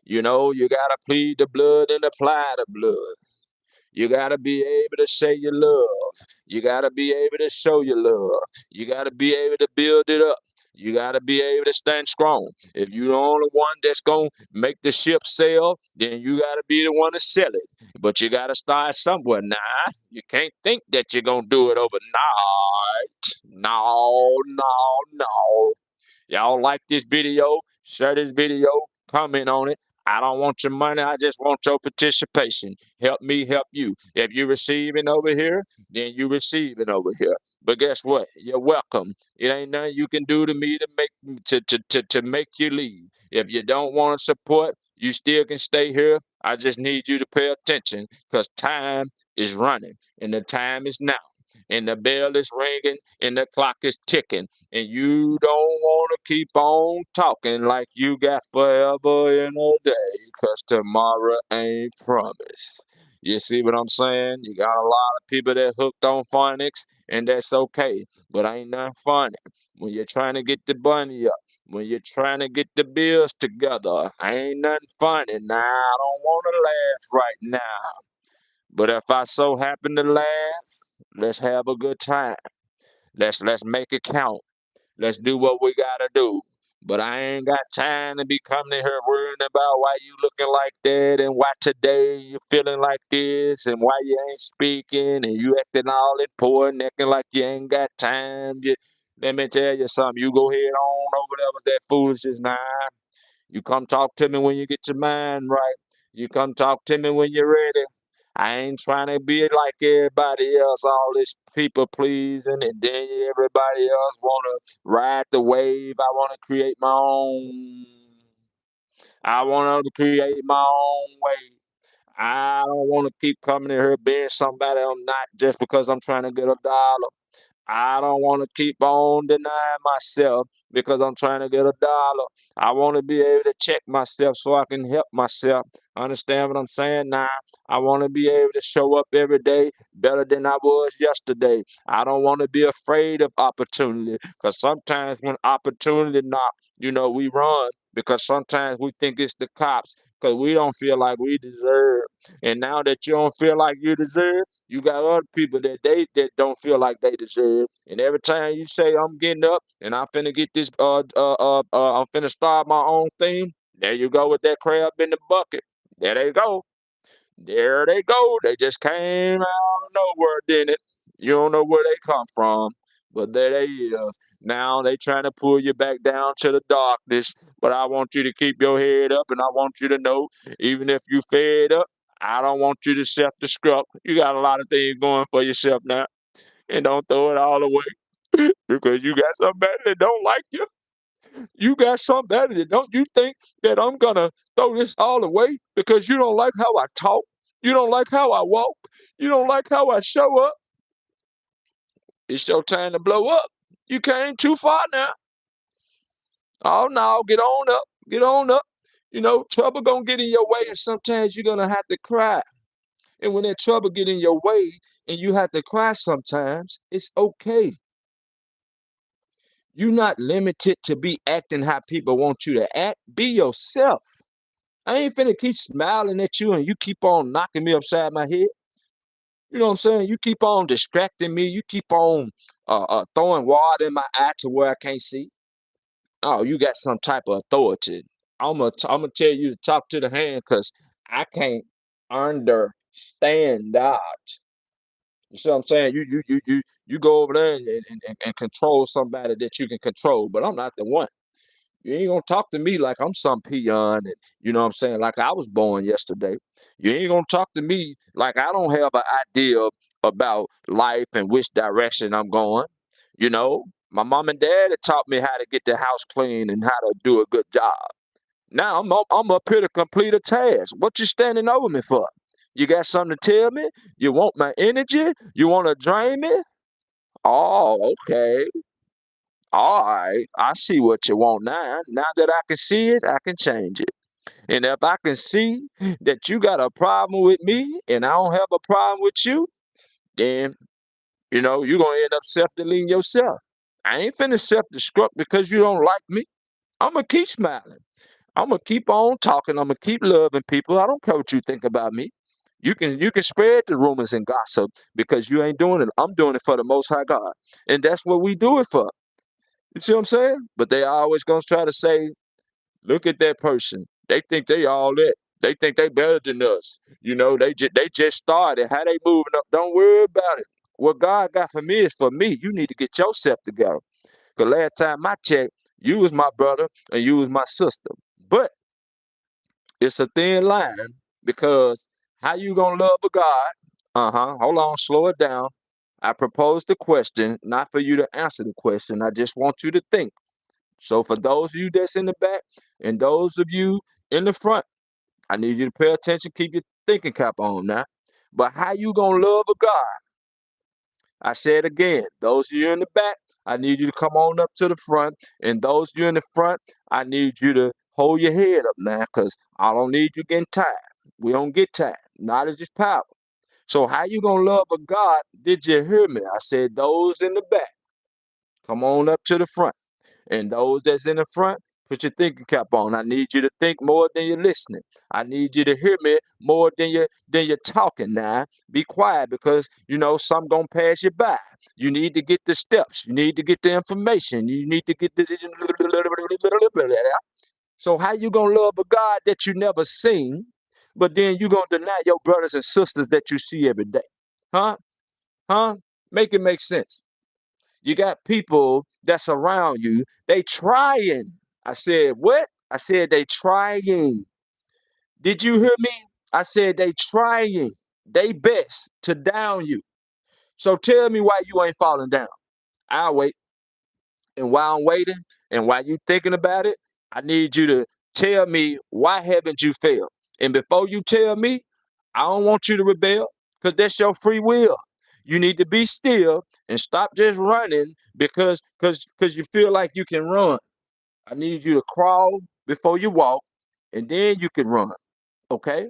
You gotta plead the blood and apply the blood. You gotta be able to say your love. You gotta be able to show your love. You gotta be able to build it up. You gotta be able to stand strong. If you're the only one that's gonna make the ship sail, then you gotta be the one to sell it. But you gotta start somewhere now. You can't think that you're gonna do it overnight. No, no, no. Y'all like this video? Share this video, comment on it. I don't want your money. I just want your participation. Help me help you. If you're receiving over here, then you receiving over here. But guess what? You're welcome. It ain't nothing you can do to me to make you leave. If you don't want to support, you still can stay here. I just need you to pay attention because time is running and the time is now. And the bell is ringing and the clock is ticking. And you don't want to keep on talking like you got forever in a day, 'cause tomorrow ain't promised. You see what I'm saying? You got a lot of people that hooked on phonics, and that's okay, but ain't nothing funny when you're trying to get the bunny up. When you're trying to get the bills together, ain't nothing funny. Now I don't want to laugh right now. But if I so happen to laugh, let's have a good time. Let's make it count. Let's do what we gotta do. But I ain't got time to be coming in here worrying about why you looking like that and why today you feeling like this and why you ain't speaking and you acting all important, acting like you ain't got time. Let me tell you something. You go head on over there with that foolishness now. You come talk to me when you get your mind right. You come talk to me when you're ready. I ain't trying to be like everybody else, all this people pleasing, and then everybody else wanna ride the wave. I wanna create my own. I wanna create my own way. I don't wanna keep coming in here being somebody I'm not just because I'm trying to get a dollar. I don't want to keep on denying myself because I'm trying to get a dollar. I want to be able to check myself so I can help myself. Understand what I'm saying now? I want to be able to show up every day better than I was yesterday. I don't want to be afraid of opportunity because sometimes when opportunity knock, we run because sometimes we think it's the cops because we don't feel like we deserve. And now that you don't feel like you deserve, you got other people that don't feel like they deserve. And every time you say I'm getting up and I'm finna get this I'm finna start my own thing, there you go with that crab in the bucket. There they go. There they go. They just came out of nowhere, didn't it? You don't know where they come from, but there they is. Now they trying to pull you back down to the darkness. But I want you to keep your head up, and I want you to know, even if you fed up, I don't want you to self-destruct. You got a lot of things going for yourself now, and don't throw it all away because you got somebody that don't like you. You got somebody that don't you think that I'm gonna throw this all away because you don't like how I talk? You don't like how I walk? You don't like how I show up? It's your time to blow up. You came too far now. Oh no, get on up. Get on up. Trouble gonna get in your way, and sometimes you're gonna have to cry. And when that trouble get in your way and you have to cry sometimes, it's okay. You're not limited to be acting how people want you to act. Be yourself. I ain't finna keep smiling at you and you keep on knocking me upside my head. You know what I'm saying? You keep on distracting me. You keep on throwing water in my eye to where I can't see. Oh, you got some type of authority. I'm gonna tell you to talk to the hand because I can't understand that. You see what I'm saying? You go over there and control somebody that you can control, but I'm not the one. You ain't gonna talk to me like I'm some peon and you know what I'm saying, like I was born yesterday. You ain't gonna talk to me like I don't have an idea about life and which direction I'm going. My mom and dad had taught me how to get the house clean and how to do a good job. Now I'm up here to complete a task. What you standing over me for? You got something to tell me? You want my energy? You want to drain me? Oh, okay. All right. I see what you want now. Now that I can see it, I can change it. And if I can see that you got a problem with me and I don't have a problem with you, then, you're going to end up self-deleting yourself. I ain't finna self-destruct because you don't like me. I'm going to keep smiling. I'm gonna keep on talking. I'm gonna keep loving people. I don't care what you think about me. You can spread the rumors and gossip because you ain't doing it. I'm doing it for the Most High God, and that's what we do it for. You see what I'm saying? But they always gonna try to say, "Look at that person. They think they all that. They think they better than us. They just started. How they moving up? Don't worry about it. What God got for me is for me. You need to get yourself together. Cause last time I checked, you was my brother and you was my sister. But it's a thin line because how you gonna love a God? Hold on, slow it down. I proposed the question, not for you to answer the question. I just want you to think. So for those of you that's in the back and those of you in the front, I need you to pay attention, keep your thinking cap on now. But how you gonna love a God? I said again, those of you in the back, I need you to come on up to the front. And those of you in the front, I need you to hold your head up now, because I don't need you getting tired. We don't get tired. Knowledge is power. So how you gonna love a God? Did you hear me? I said those in the back. Come on up to the front. And those that's in the front, put your thinking cap on. I need you to think more than you're listening. I need you to hear me more than you're talking now. Be quiet because you know some gonna pass you by. You need to get the steps. You need to get the information. You need to get this. So how you gonna love a God that you never seen, but then you gonna deny your brothers and sisters that you see every day? Huh? Huh? Make it make sense. You got people that's around you. They trying. I said, what? I said they trying. Did you hear me? I said they trying. They best to down you. So tell me why you ain't falling down. I'll wait. And while I'm waiting and while you thinking about it, I need you to tell me why haven't you failed? And before you tell me, I don't want you to rebel because that's your free will. You need to be still and stop just running because you feel like you can run. I need you to crawl before you walk, and then you can run. Okay.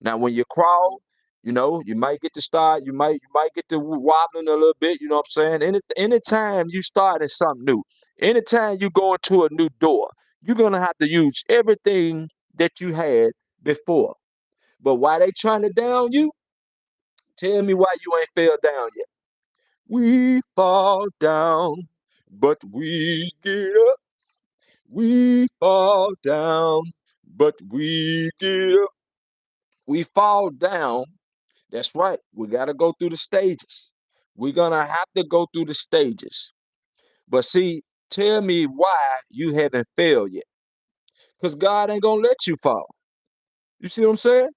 Now, when you crawl, you might get to start, you might get to wobbling a little bit. You know what I'm saying? Anytime you starting something new, anytime you go into a new door, you're gonna have to use everything that you had before. But why they trying to down you? Tell me why you ain't fell down yet. We fall down, but we get up. We fall down, but we get up. We fall down. That's right. We got to go through the stages. We're going to have to go through the stages. But see, tell me why you haven't failed yet. Because God ain't going to let you fall. You see what I'm saying?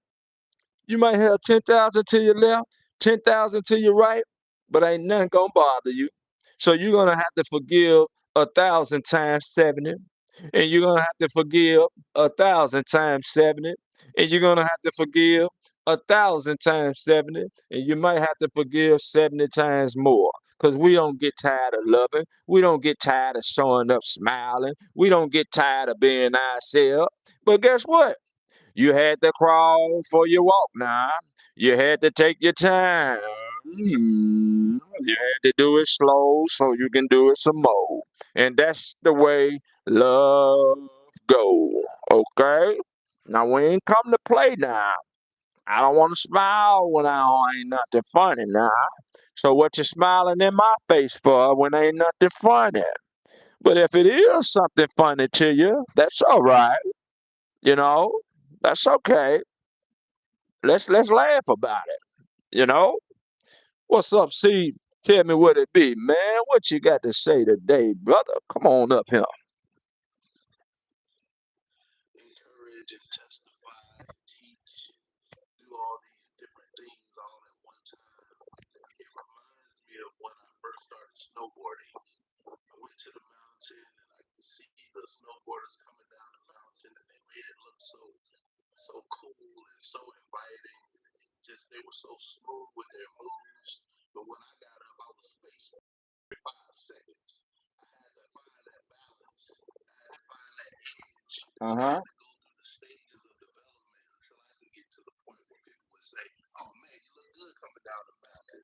You might have 10,000 to your left, 10,000 to your right, but ain't nothing going to bother you. So you're going to have to forgive 1,000 times 70. And you're going to have to forgive 1,000 times 70. And you're going to have to forgive 1,000 times 70. And you might have to forgive 70 times more. Because we don't get tired of loving. We don't get tired of showing up smiling. We don't get tired of being ourselves. But guess what? You had to crawl for your walk now. You had to take your time. You had to do it slow so you can do it some more. And that's the way love go. Okay? Now we ain't come to play now. I don't want to smile when I ain't nothing funny now. So what you smiling in my face for when ain't nothing funny? But if it is something funny to you, that's all right. You know, that's okay. Let's laugh about it. You know, what's up, C? Tell me what it be, man. What you got to say today, brother? Come on up here. Encourage and testify and teach and do all these different things all at one time. It reminds me of when I first started snowboarding. I went to the mountain and I could see the snowboarders coming down the mountain and they made it look so cool and so inviting. And just they were so smooth with their moves. But when I got up, I was spaced for 5 seconds. I had to find that balance. I had to find that edge. Uh I huh. had to go through the stages of development until I can get to the point where people would say, "Oh man, you look good coming down the mountain."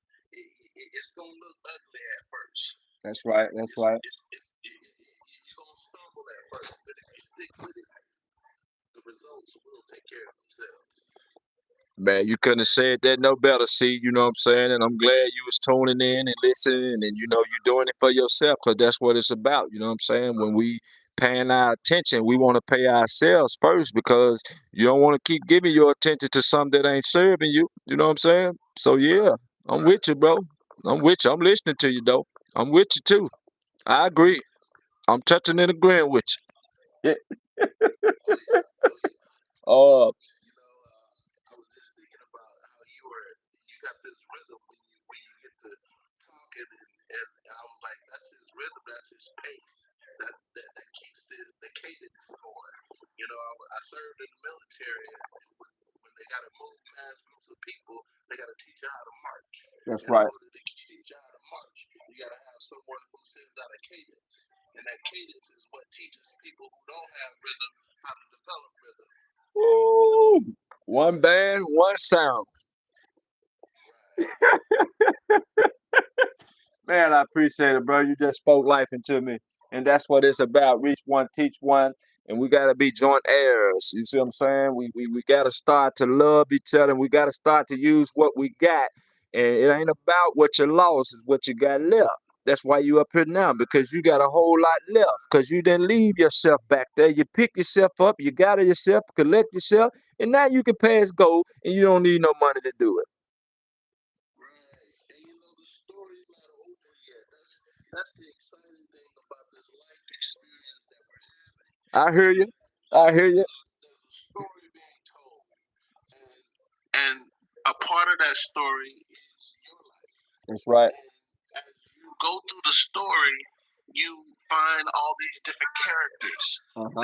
It's gonna look ugly at first. That's right. That's right. You're gonna stumble at first, but if you stick with it, the results will take care of themselves. Man, you couldn't have said that no better, see, you know what I'm saying? And I'm glad you was tuning in and listening and you're doing it for yourself because that's what it's about, you know what I'm saying? When we paying our attention, we want to pay ourselves first because you don't want to keep giving your attention to something that ain't serving you, you know what I'm saying? So yeah, Right, I'm with right. you, bro. I'm with you. I'm listening to you though. I'm with you too. I agree. I'm touching and agreeing with you. Oh yeah, oh yeah. uh I was just thinking about how you got this rhythm when you get to talking, and I was like, that's his rhythm, that's his pace, that keeps the cadence going. I served in the military, and when they got to move mass groups of people, they got to teach you how to march. that's And in right. order to teach you how to march, you got to have someone who sends out a cadence, and that cadence is what teaches people who don't have rhythm how to develop rhythm. Woo! One band, one sound. Right. Man, I appreciate it, bro. You just spoke life into me. And that's what it's about. Reach one, teach one, and we gotta be joint heirs. You see what I'm saying? We gotta start to love each other, and we gotta start to use what we got. And it ain't about what you lost, it's what you got left. That's why you up here now, because you got a whole lot left. Because you didn't leave yourself back there. You pick yourself up, you gather yourself, collect yourself, and now you can pass go, and you don't need no money to do it. Right. And you know the story's not over yet. That's the exciting thing about this life experience that we're having. I hear you. I hear you. There's a story being told, and a part of that story is your life. That's right. And as you go through the story, you find all these different characters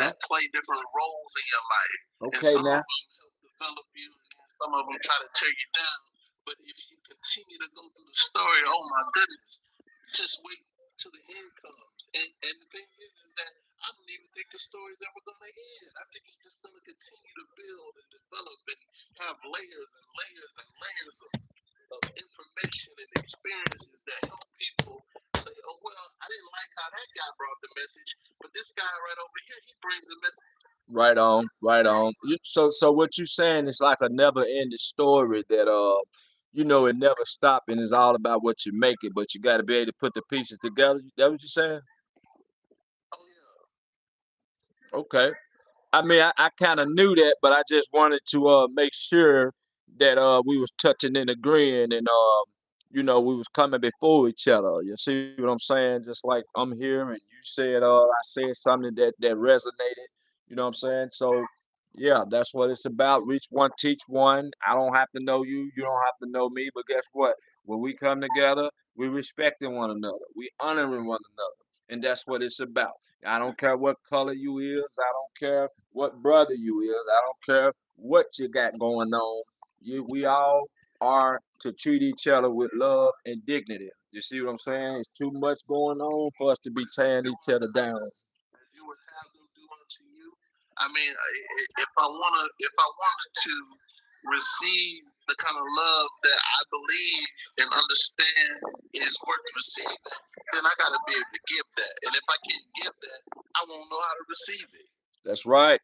that play different roles in your life. And Okay, some now. of them help develop you, and some of them try to tear you down. But if you continue to go through the story, oh my goodness, just wait till the end comes. And the thing is that I don't even think the story's ever going to end. I think it's just going to continue to build and develop and have layers and layers and layers of information and experiences that help people say, oh, well, I didn't like how that guy brought the message, but this guy right over here, he brings the message. Right on, right on. So what you saying is like a never ending story that it never stop and it's all about what you make it, but you got to be able to put the pieces together. That what you saying? Oh, yeah. Okay. I mean, I kind of knew that, but I just wanted to make sure that we was touching and agreeing, and we was coming before each other. You see what I'm saying? Just like I'm here, and you said, I said something that resonated. You know what I'm saying? So, yeah, that's what it's about. Reach one, teach one. I don't have to know you. You don't have to know me. But guess what? When we come together, we respecting one another. We honoring one another, and that's what it's about. I don't care what color you is. I don't care what brother you is. I don't care what you got going on. We all are to treat each other with love and dignity. You see what I'm saying? It's too much going on for us to be tearing each other down. As you would have them do unto you. I mean, if I wanted to receive the kind of love that I believe and understand is worth receiving, then I got to be able to give that. And if I can't give that, I won't know how to receive it. That's right.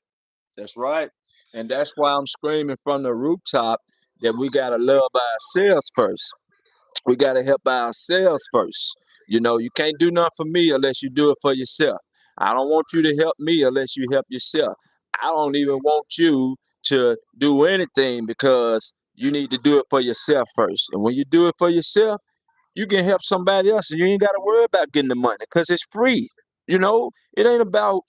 That's right. And that's why I'm screaming from the rooftop that we gotta love ourselves first. We gotta help ourselves first. You can't do nothing for me unless you do it for yourself. I don't want you to help me unless you help yourself. I don't even want you to do anything because you need to do it for yourself first. And when you do it for yourself, you can help somebody else and you ain't got to worry about getting the money because it's free. It ain't about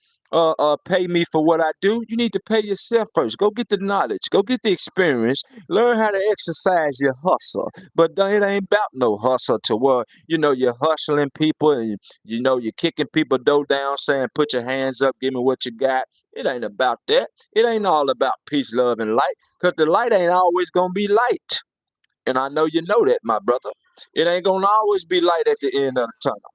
pay me for what I do. You need to pay yourself first. Go get the knowledge, go get the experience, learn how to exercise your hustle. But it ain't about no hustle to where you're hustling people and you're kicking people door down saying put your hands up, give me what you got. It ain't about that. It ain't all about peace, love, and light because the light ain't always gonna be light. And I know you know that, my brother. It ain't gonna always be light at the end of the tunnel.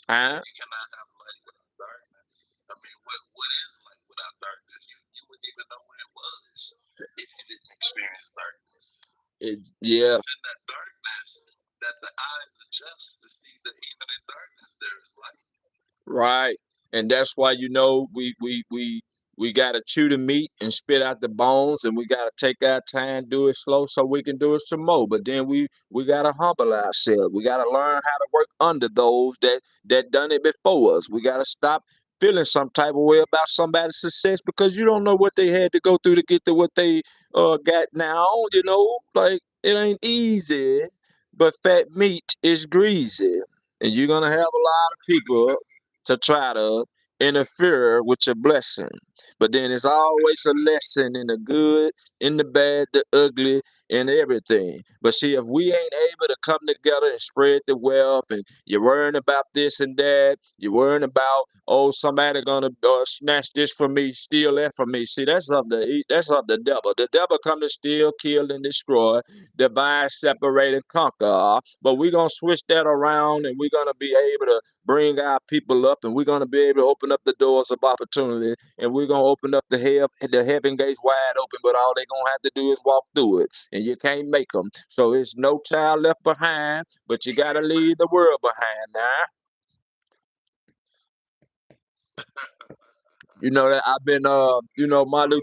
Huh? You cannot have light without darkness. I mean, what is light without darkness? You wouldn't even know what it was if you didn't experience darkness. Yeah. It's in that darkness that the eyes adjust to see that even in darkness there is light. Right. And that's why we gotta chew the meat and spit out the bones, and we gotta take our time, do it slow so we can do it some more. But then we gotta humble ourselves. We gotta learn how to work under those that done it before us. We gotta stop feeling some type of way about somebody's success because you don't know what they had to go through to get to what they got now. Like it ain't easy, but fat meat is greasy, and you're gonna have a lot of people to try to interfere with your blessing. But then it's always a lesson in the good, in the bad, the ugly, and everything. But see, if we ain't able to come together and spread the wealth, and you're worrying about this and that, you're worrying about somebody gonna snatch this from me, steal that from me. See, that's of the devil. The devil come to steal, kill, and destroy, divide, separate, and conquer. But we're gonna switch that around, and we're gonna be able to bring our people up, and we're gonna be able to open up the doors of opportunity, and we're gonna open up the heaven gates wide open. But all they're gonna have to do is walk through it, and and you can't make them. So it's no child left behind, but you gotta leave the world behind now. You know that I've been Martin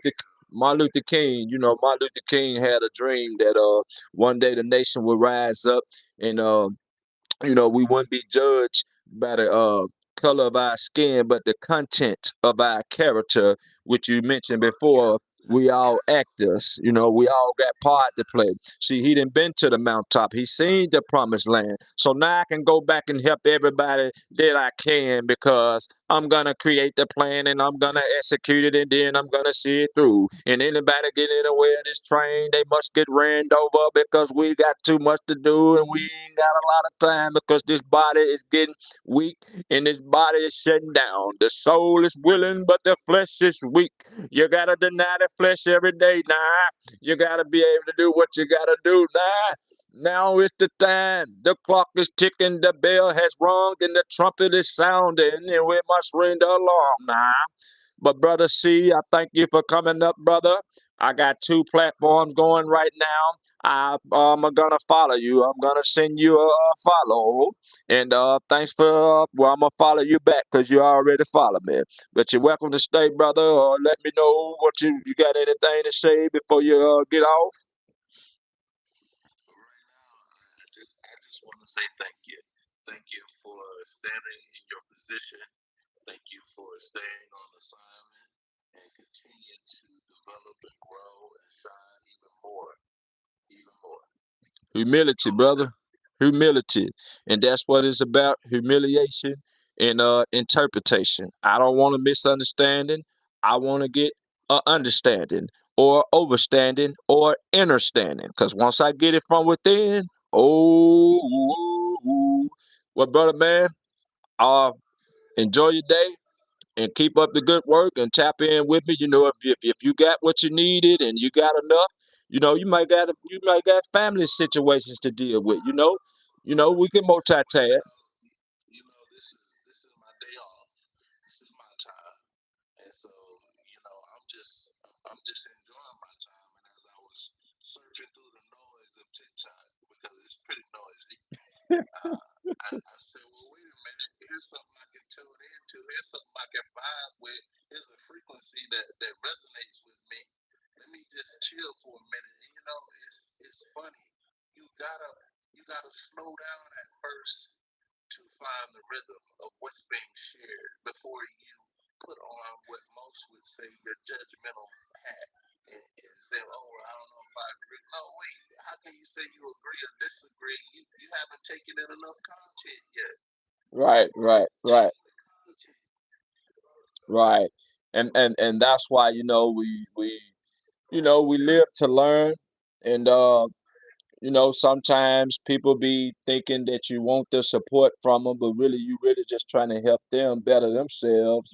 Luther King, Martin Luther King had a dream that one day the nation would rise up and we wouldn't be judged by the color of our skin, but the content of our character, which you mentioned before. We all actors, we all got part to play. See, he done been to the mountaintop. He seen the promised land. So now I can go back and help everybody that I can because I'm gonna create the plan and I'm gonna execute it and then I'm gonna see it through. And anybody get in the way of this train, they must get ran over because we got too much to do and we ain't got a lot of time because this body is getting weak and this body is shutting down. The soul is willing, but the flesh is weak. You gotta deny the flesh every day now. You gotta be able to do what you gotta do now. Now is the time. The clock is ticking, the bell has rung, and the trumpet is sounding, and we must ring the alarm now. But brother C, I thank you for coming up, brother. I got 2 platforms going right now. I'm gonna follow you. I'm gonna send you a follow, and thanks for. Well, I'm gonna follow you back because you already follow me. But you're welcome to stay, brother. Or let me know what you got anything to say before you get off. Right now, I just want to say thank you. Thank you for standing in your position. Thank you for staying on assignment and continue to develop and grow and shine even more, even more. Humility, So brother. Humility. And that's what it's about. Humiliation and interpretation. I don't want a misunderstanding. I want to get a understanding or overstanding or understanding. Because once I get it from within, well, brother man, uh, enjoy your day and keep up the good work and tap in with me. If you got what you needed and you got enough, you might got family situations to deal with. We can multitask. this is my day off. This is my time, and so I'm just enjoying my time. And as I was searching through the noise of TikTok because it's pretty noisy, I said, well, wait a minute. Here's something I can tune into. Here's something I can vibe with. Here's a frequency that resonates with me. Let me just chill for a minute. And it's funny. You gotta slow down at first to find the rhythm of what's being shared before you put on what most would say your judgmental hat and say, oh, I don't know if I agree. No, wait, how can you say you agree or disagree? You haven't taken in enough content yet. Right, right, right, right. And that's why we live to learn, and sometimes people be thinking that you want the support from them, but really, you really just trying to help them better themselves.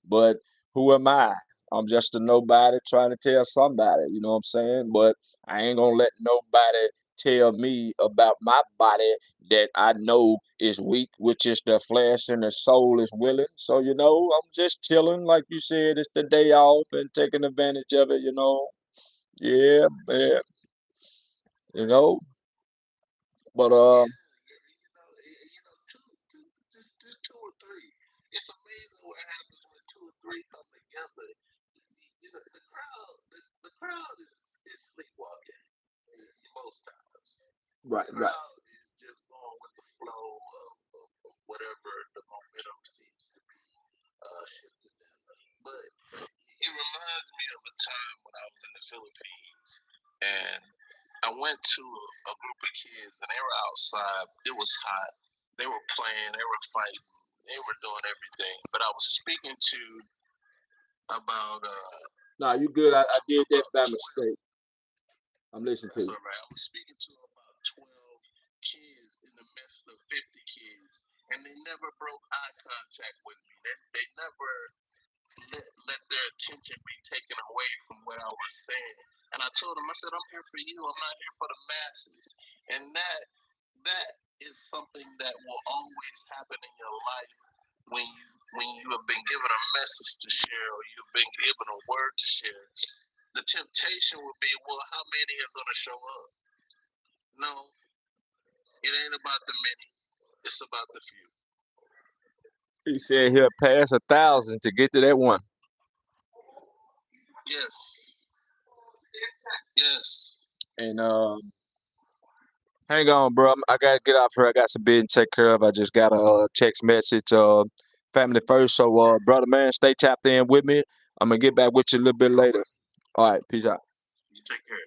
But who am I? I'm just a nobody trying to tell somebody, you know what I'm saying? But I ain't gonna let nobody tell me about my body that I know is weak, which is the flesh and the soul is willing. So, I'm just chilling, like you said, it's the day off and taking advantage of it. Yeah, yeah, you know. But Just two or three. It's amazing what happens when two or three come together. The crowd is sleepwalking most times. The right, right. crowd is just going with the flow of whatever the momentum seems to be shifting them. But it reminds me of a time when I was in the Philippines and I went to a group of kids and they were outside. It was hot. They were playing, they were fighting, they were doing everything. But I was speaking to about Nah, you good. I did that about by 12. mistake. I'm listening to That's you. all right. I was speaking to about 12 kids in the midst of 50 kids, and they never broke eye contact with me. They never let their attention be taken away from what I was saying. And I told them, I said, I'm here for you. I'm not here for the masses. And that is something that will always happen in your life when you have been given a message to share or you've been given a word to share. the temptation would be, well, how many are going to show up? No, it ain't about the many. It's about the few. He said he'll pass 1,000 to get to that one. Yes. Yes. And hang on, bro. I gotta get off here. I got some business to take care of. I just got a text message. Family first. So, brother, man, stay tapped in with me. I'm gonna get back with you a little bit later. All right, peace out. You take care.